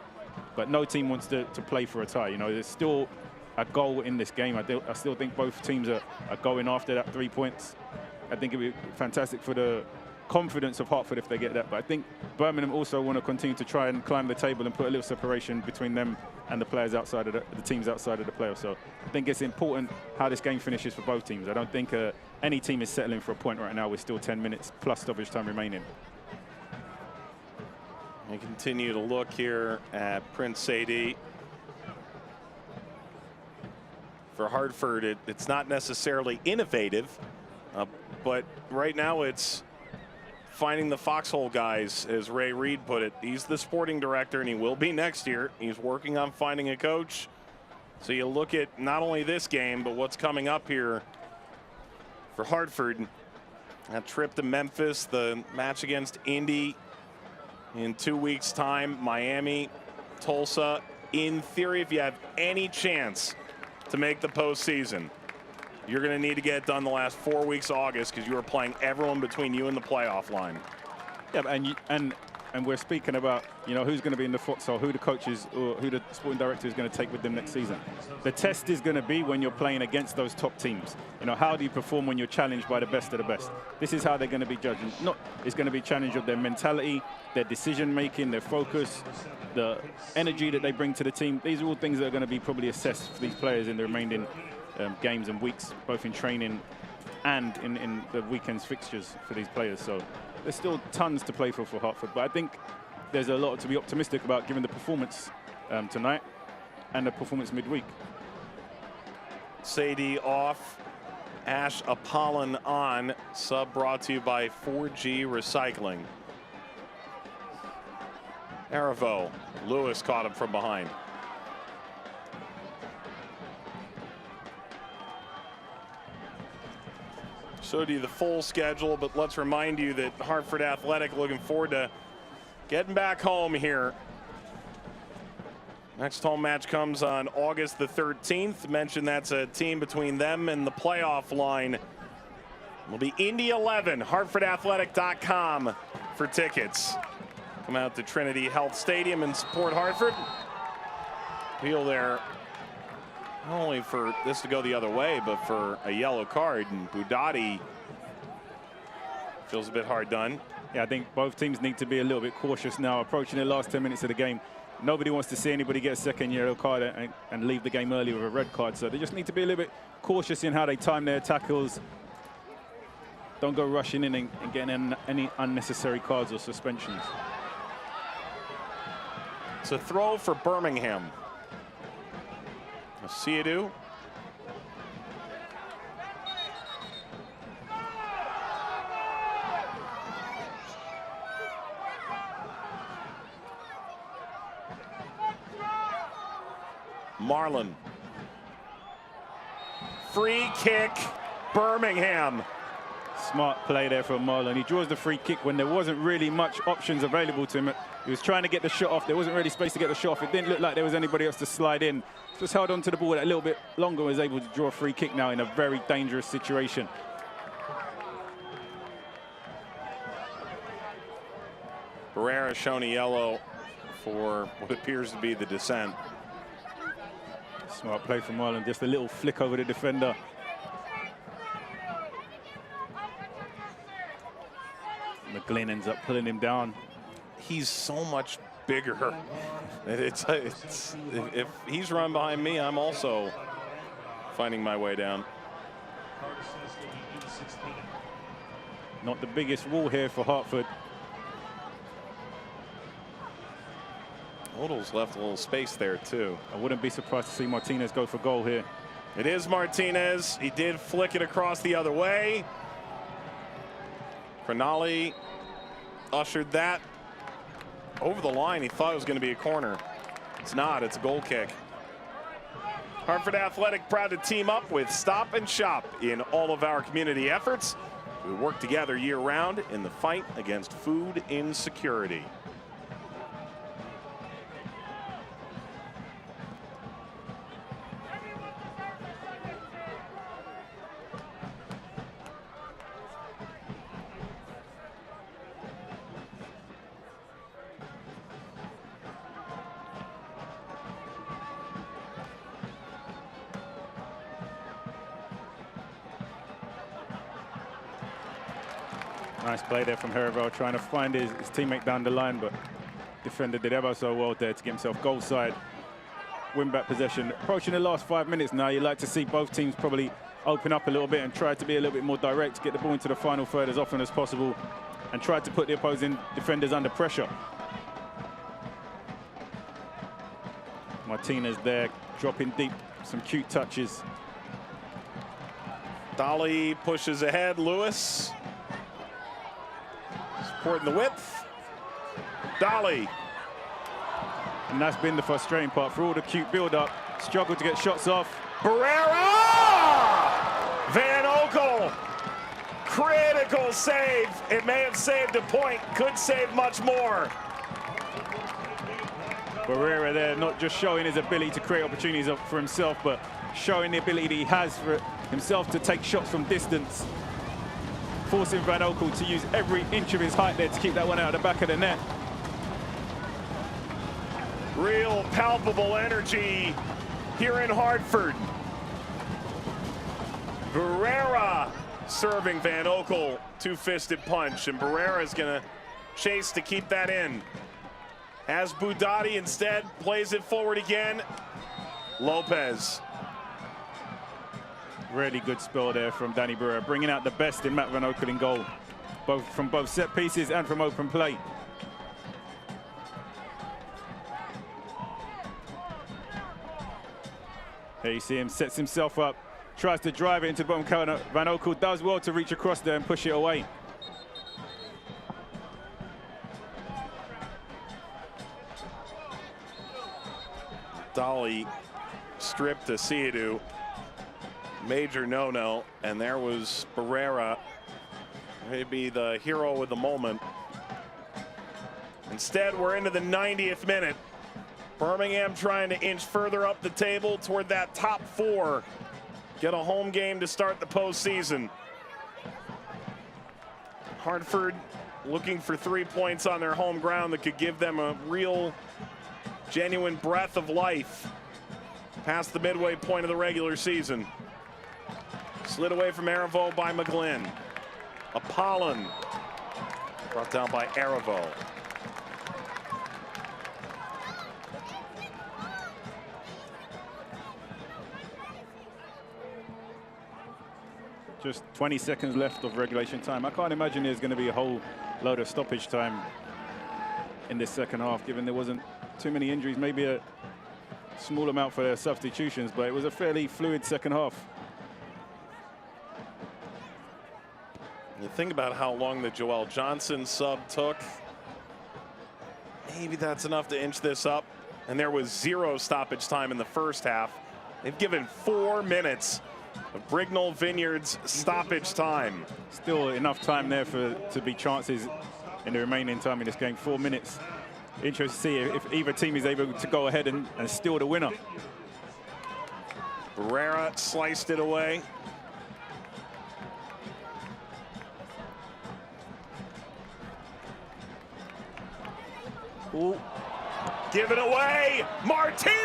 But no team wants to play for a tie. You know, there's still a goal in this game. I still think both teams are going after that 3 points. I think it would be fantastic for the confidence of Hartford if they get that. But I think Birmingham also want to continue to try and climb the table and put a little separation between them and the players outside of the teams outside of the playoffs. So I think it's important how this game finishes for both teams. I don't think any team is settling for a point right now with still 10 minutes plus stoppage time remaining. We continue to look here at Prince Sadie. For Hartford, it's not necessarily innovative, but right now it's finding the foxhole guys, as Ray Reed put it. He's the sporting director, and he will be next year. He's working on finding a coach. So you look at not only this game, but what's coming up here for Hartford. That trip to Memphis, the match against Indy in 2 weeks' time, Miami, Tulsa. In theory, if you have any chance to make the postseason, you're going to need to get it done the last 4 weeks of August, because you are playing everyone between you and the playoff line. Yeah, and we're speaking about, you know, who's going to be in the foxhole, who the coaches or who the sporting director is going to take with them next season. The test is going to be when you're playing against those top teams. You know, how do you perform when you're challenged by the best of the best? This is how they're going to be judged. It's going to be challenge of their mentality, their decision making, their focus, the energy that they bring to the team. These are all things that are going to be probably assessed for these players in the remaining games and weeks, both in training and in the weekend's fixtures for these players. So there's still tons to play for Hartford, but I think there's a lot to be optimistic about given the performance tonight and the performance midweek. Sadie off, Ash Apollon on. Sub brought to you by 4G Recycling. Aravo, Lewis caught him from behind. Showed you the full schedule, but let's remind you that Hartford Athletic looking forward to getting back home here. Next home match comes on August the 13th. Mentioned that's a team between them and the playoff line. It'll be Indy 11, hartfordathletic.com for tickets. Come out to Trinity Health Stadium and support Hartford. Appeal there, not only for this to go the other way, but for a yellow card. And Budati feels a bit hard done. Yeah, I think both teams need to be a little bit cautious now, approaching the last 10 minutes of the game. Nobody wants to see anybody get a second yellow card and leave the game early with a red card. So they just need to be a little bit cautious in how they time their tackles. Don't go rushing in and getting any unnecessary cards or suspensions. It's a throw for Birmingham. Asiadu. Marlin. Free kick, Birmingham. Smart play there from Marlon. He draws the free kick when there wasn't really much options available to him. He was trying to get the shot off. There wasn't really space to get the shot off. It didn't look like there was anybody else to slide in. Just held on to the ball a little bit longer, was able to draw a free kick now in a very dangerous situation. Barrera shown a yellow for what appears to be the descent. Smart play from Marlon. Just a little flick over the defender. McGlynn ends up pulling him down. He's so much bigger. If he's run behind me, I'm also finding my way down. Not the biggest wall here for Hartford. Odell's left a little space there too. I wouldn't be surprised to see Martinez go for goal here. It is Martinez. He did flick it across the other way. Cronali ushered that over the line. He thought it was going to be a corner. It's not. It's a goal kick. Hartford Athletic proud to team up with Stop and Shop in all of our community efforts. We work together year-round in the fight against food insecurity. Nice play there from Hervel, trying to find his teammate down the line, but defender did ever so well there to get himself goal side. Win back possession. Approaching the last 5 minutes now, you'd like to see both teams probably open up a little bit and try to be a little bit more direct, get the ball into the final third as often as possible, and try to put the opposing defenders under pressure. Martinez there, dropping deep, some cute touches. Dolly pushes ahead, Lewis. Supporting the width. Dolly. And that's been the frustrating part for all the cute build-up. Struggled to get shots off. Barrera! Van Okel. Critical save. It may have saved a point. Could save much more. Barrera there, not just showing his ability to create opportunities for himself, but showing the ability that he has for himself to take shots from distance. Forcing Van Okel to use every inch of his height there to keep that one out of the back of the net. Real palpable energy here in Hartford. Barrera serving Van Okel, two-fisted punch, and Barrera is going to chase to keep that in. as Budati instead plays it forward again. Lopez. Really good spell there from Danny Burrow, bringing out the best in Matt Van Oekel in goal, from both set pieces and from open play. Here you see him, sets himself up, tries to drive it into the bottom corner. Van Oekel does well to reach across there and push it away. Dolly stripped to Seydou. Major no-no, and there was Barrera, maybe the hero of the moment. Instead, we're into the 90th minute. Birmingham trying to inch further up the table toward that top 4. Get a home game to start the postseason. Hartford looking for 3 points on their home ground that could give them a real, genuine breath of life past the midway point of the regular season. Slid away from Arivo by McGlynn. Apollon brought down by Arivo. Just 20 seconds left of regulation time. I can't imagine there's going to be a whole load of stoppage time in this second half, given there wasn't too many injuries, maybe a small amount for their substitutions, but it was a fairly fluid second half. You think about how long the Joel Johnson sub took. Maybe that's enough to inch this up. And there was 0 stoppage time in the first half. They've given 4 minutes of Brignall Vineyards stoppage time. Still enough time there to be chances in the remaining time in this game. 4 minutes. Interesting to see if either team is able to go ahead and steal the winner. Barrera sliced it away. Ooh. Give it away, Martinez!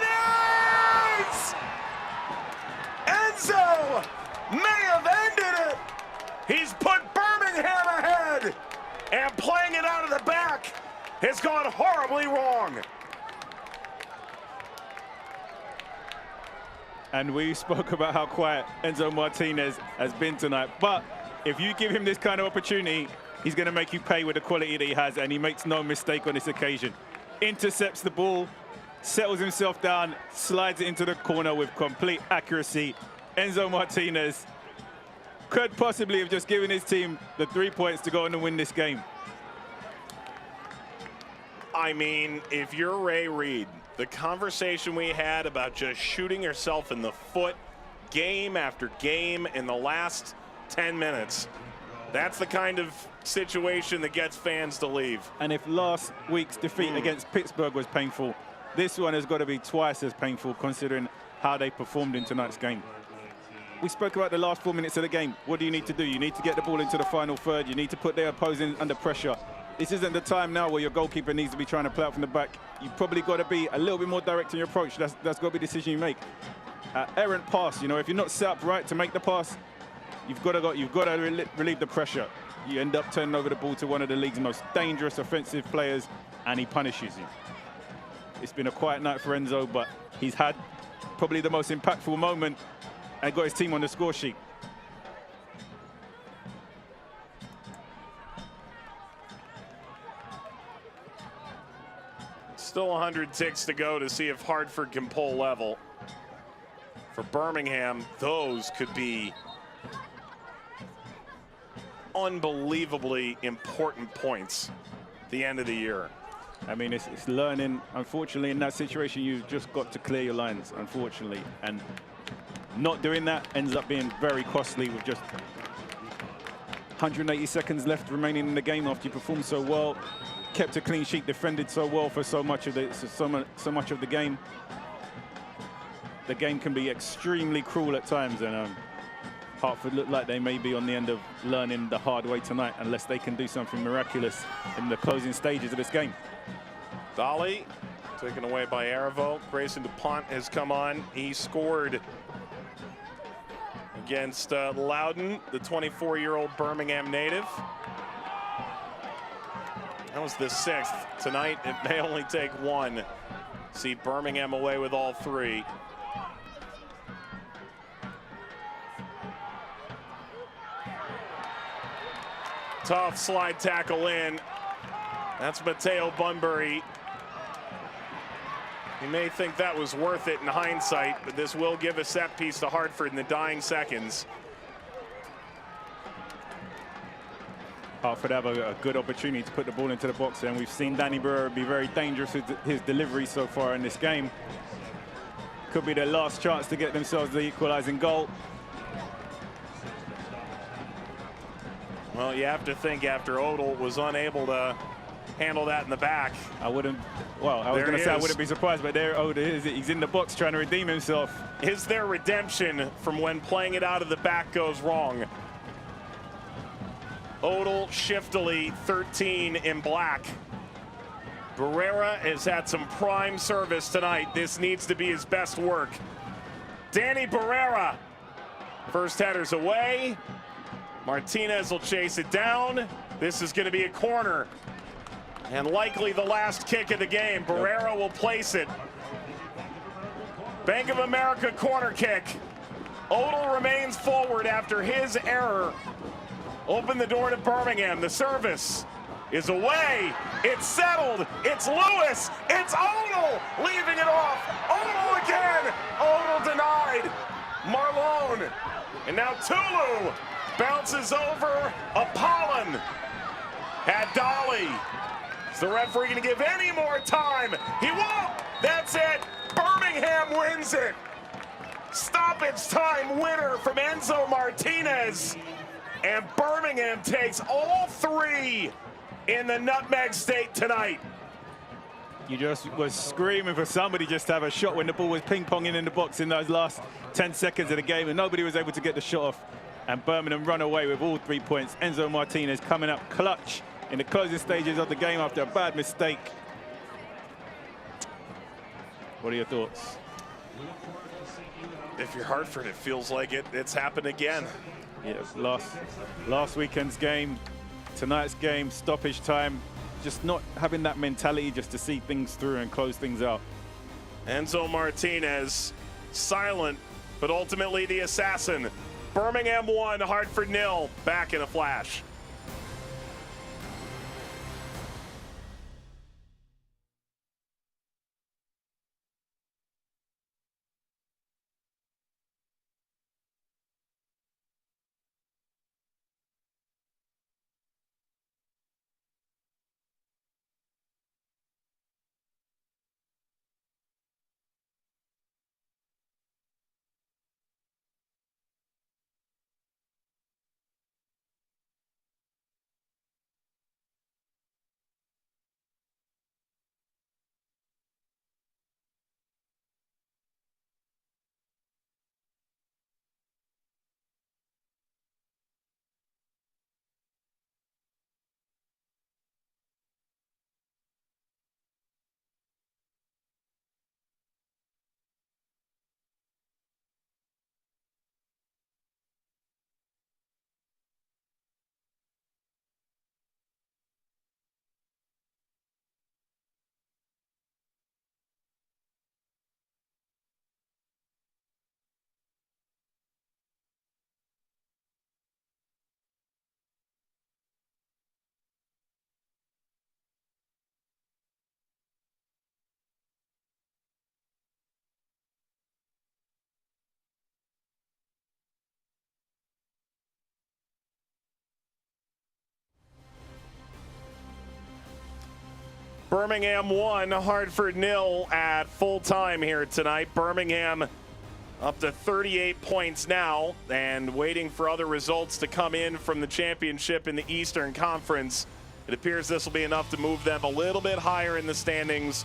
Enzo may have ended it. He's put Birmingham ahead, and playing it out of the back has gone horribly wrong. And we spoke about how quiet Enzo Martinez has been tonight, but if you give him this kind of opportunity, he's going to make you pay with the quality that he has, and he makes no mistake on this occasion. Intercepts the ball, settles himself down, slides it into the corner with complete accuracy. Enzo Martinez could possibly have just given his team the 3 points to go on and win this game. I mean, if you're Ray Reid, the conversation we had about just shooting yourself in the foot game after game in the last 10 minutes, that's the kind of situation that gets fans to leave. And if last week's defeat against Pittsburgh was painful, this one has got to be twice as painful considering how they performed in tonight's game. We spoke about the last 4 minutes of the game. What do you need to do? You need to get the ball into the final third. You need to put their opposing under pressure. This isn't the time now where your goalkeeper needs to be trying to play out from the back. You've probably got to be a little bit more direct in your approach. That's got to be the decision you make. Errant pass, you know, if you're not set up right to make the pass, you've got to relieve the pressure. You end up turning over the ball to one of the league's most dangerous offensive players, and he punishes you. It's been a quiet night for Enzo, but he's had probably the most impactful moment and got his team on the score sheet. Still 100 ticks to go to see if Hartford can pull level. For Birmingham, those could be unbelievably important points at the end of the year. I mean, it's learning. Unfortunately, in that situation, you've just got to clear your lines, unfortunately. And not doing that ends up being very costly with just 180 seconds left remaining in the game after you perform so well, kept a clean sheet, defended so well for so much of the game. The game can be extremely cruel at times, and Hartford look like they may be on the end of learning the hard way tonight unless they can do something miraculous in the closing stages of this game. Dolly taken away by Arivo. Grayson DuPont has come on. He scored against Loudon, the 24-year-old Birmingham native. That was the 6th. Tonight, it may only take one. See Birmingham away with all 3. Tough slide tackle in. That's Mateo Bunbury. You may think that was worth it in hindsight, but this will give a set piece to Hartford in the dying seconds. Hartford have a good opportunity to put the ball into the box, and we've seen Danny Barrera be very dangerous with his delivery so far in this game. Could be their last chance to get themselves the equalizing goal. Well, you have to think after Odell was unable to handle that in the back. I wouldn't, well, I was going to say I wouldn't be surprised, but there Odell is. He's in the box trying to redeem himself. Is there redemption from when playing it out of the back goes wrong? Odell shiftily 13 in black. Barrera has had some prime service tonight. This needs to be his best work. Danny Barrera. First header's away. Martinez will chase it down. This is going to be a corner. And likely the last kick of the game. Barrera will place it. Bank of America corner kick. Odell remains forward after his error. Open the door to Birmingham. The service is away. It's settled. It's Lewis. It's Odell leaving it off. Odell again. Odell denied. Marlone. And now Tulu bounces over Apollon. Hadali. Is the referee going to give any more time? He won't. That's it. Birmingham wins it. Stoppage time winner from Enzo Martinez. And Birmingham takes all 3 in the Nutmeg State tonight. You just was screaming for somebody just to have a shot when the ball was ping-ponging in the box in those last 10 seconds of the game, and nobody was able to get the shot off. And Birmingham run away with all 3 points. Enzo Martinez coming up clutch in the closing stages of the game after a bad mistake. What are your thoughts? If you're Hartford, it feels like it's happened again. Yes, last weekend's game, tonight's game, stoppage time, just not having that mentality just to see things through and close things out. Enzo Martinez, silent, but ultimately the assassin. Birmingham 1, Hartford 0. Back in a flash. Birmingham 1, Hartford 0 at full time here tonight. Birmingham up to 38 points now and waiting for other results to come in from the championship in the Eastern Conference. It appears this will be enough to move them a little bit higher in the standings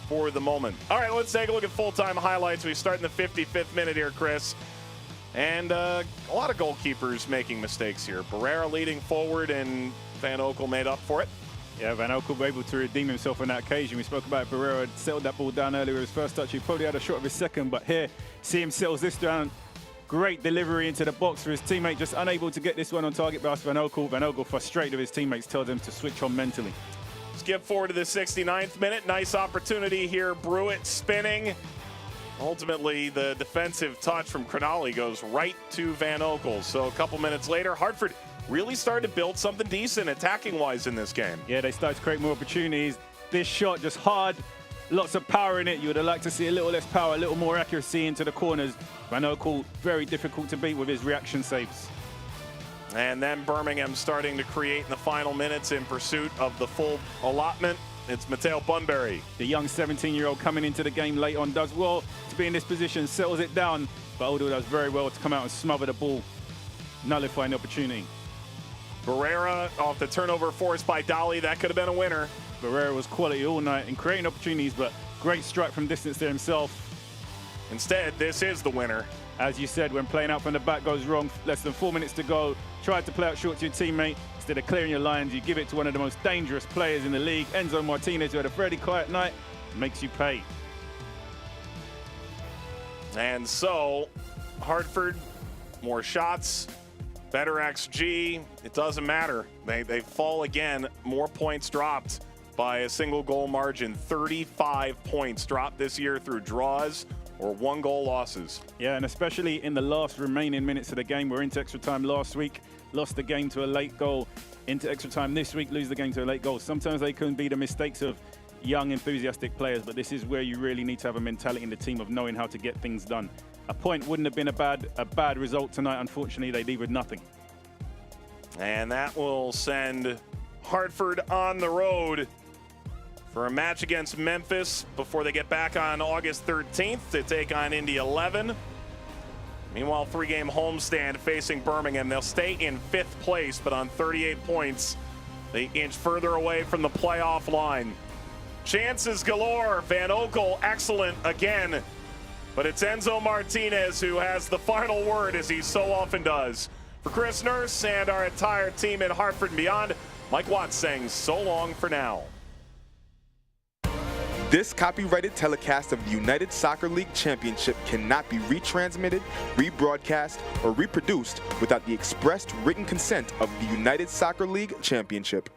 for the moment. All right, let's take a look at full-time highlights. We start in the 55th minute here, Chris. And a lot of goalkeepers making mistakes here. Barrera leading forward, and Van Oekel made up for it. Yeah, Van Oekel was able to redeem himself on that occasion. We spoke about Barrera had settled that ball down earlier with his first touch. He probably had a shot of his second, but here, see him settles this down. Great delivery into the box for his teammate, just unable to get this one on target by Van Oekel. Van Oekel, frustrated with his teammates, tells him to switch on mentally. Skip forward to the 69th minute. Nice opportunity here. Brewitt spinning. Ultimately, the defensive touch from Cronali goes right to Van Oekel. So a couple minutes later, Hartford really started to build something decent attacking-wise in this game. Yeah, they started to create more opportunities. This shot just hard, lots of power in it. You would have liked to see a little less power, a little more accuracy into the corners. Van Oekel, very difficult to beat with his reaction saves. And then Birmingham starting to create in the final minutes in pursuit of the full allotment. It's Matteo Bunbury. The young 17-year-old coming into the game late on does well to be in this position, settles it down, but Odo does very well to come out and smother the ball, nullifying the opportunity. Barrera off the turnover forced by Dolly. That could have been a winner. Barrera was quality all night in creating opportunities, but great strike from distance there himself. Instead, this is the winner. As you said, when playing out from the back goes wrong, less than 4 minutes to go, tried to play out short to your teammate. Instead of clearing your lines, you give it to one of the most dangerous players in the league, Enzo Martinez, who had a very quiet night, makes you pay. And so, Hartford, more shots, better XG. It doesn't matter. They fall again. More points dropped by a single goal margin. 35 points dropped this year through draws or 1-goal losses. Yeah, and especially in the last remaining minutes of the game. We're into extra time last week, lost the game to a late goal. Into extra time this week, lose the game to a late goal. Sometimes they can be the mistakes of young, enthusiastic players, but this is where you really need to have a mentality in the team of knowing how to get things done. A point wouldn't have been a bad result tonight. Unfortunately, they leave with nothing. And that will send Hartford on the road for a match against Memphis before they get back on August 13th to take on Indy 11. Meanwhile, 3-game homestand facing Birmingham. They'll stay in 5th place, but on 38 points, they inch further away from the playoff line. Chances galore. Van Oekel, excellent again. But it's Enzo Martinez who has the final word, as he so often does. For Chris Nurse and our entire team in Hartford and beyond, Mike Watts saying so long for now. This copyrighted telecast of the United Soccer League Championship cannot be retransmitted, rebroadcast, or reproduced without the expressed written consent of the United Soccer League Championship.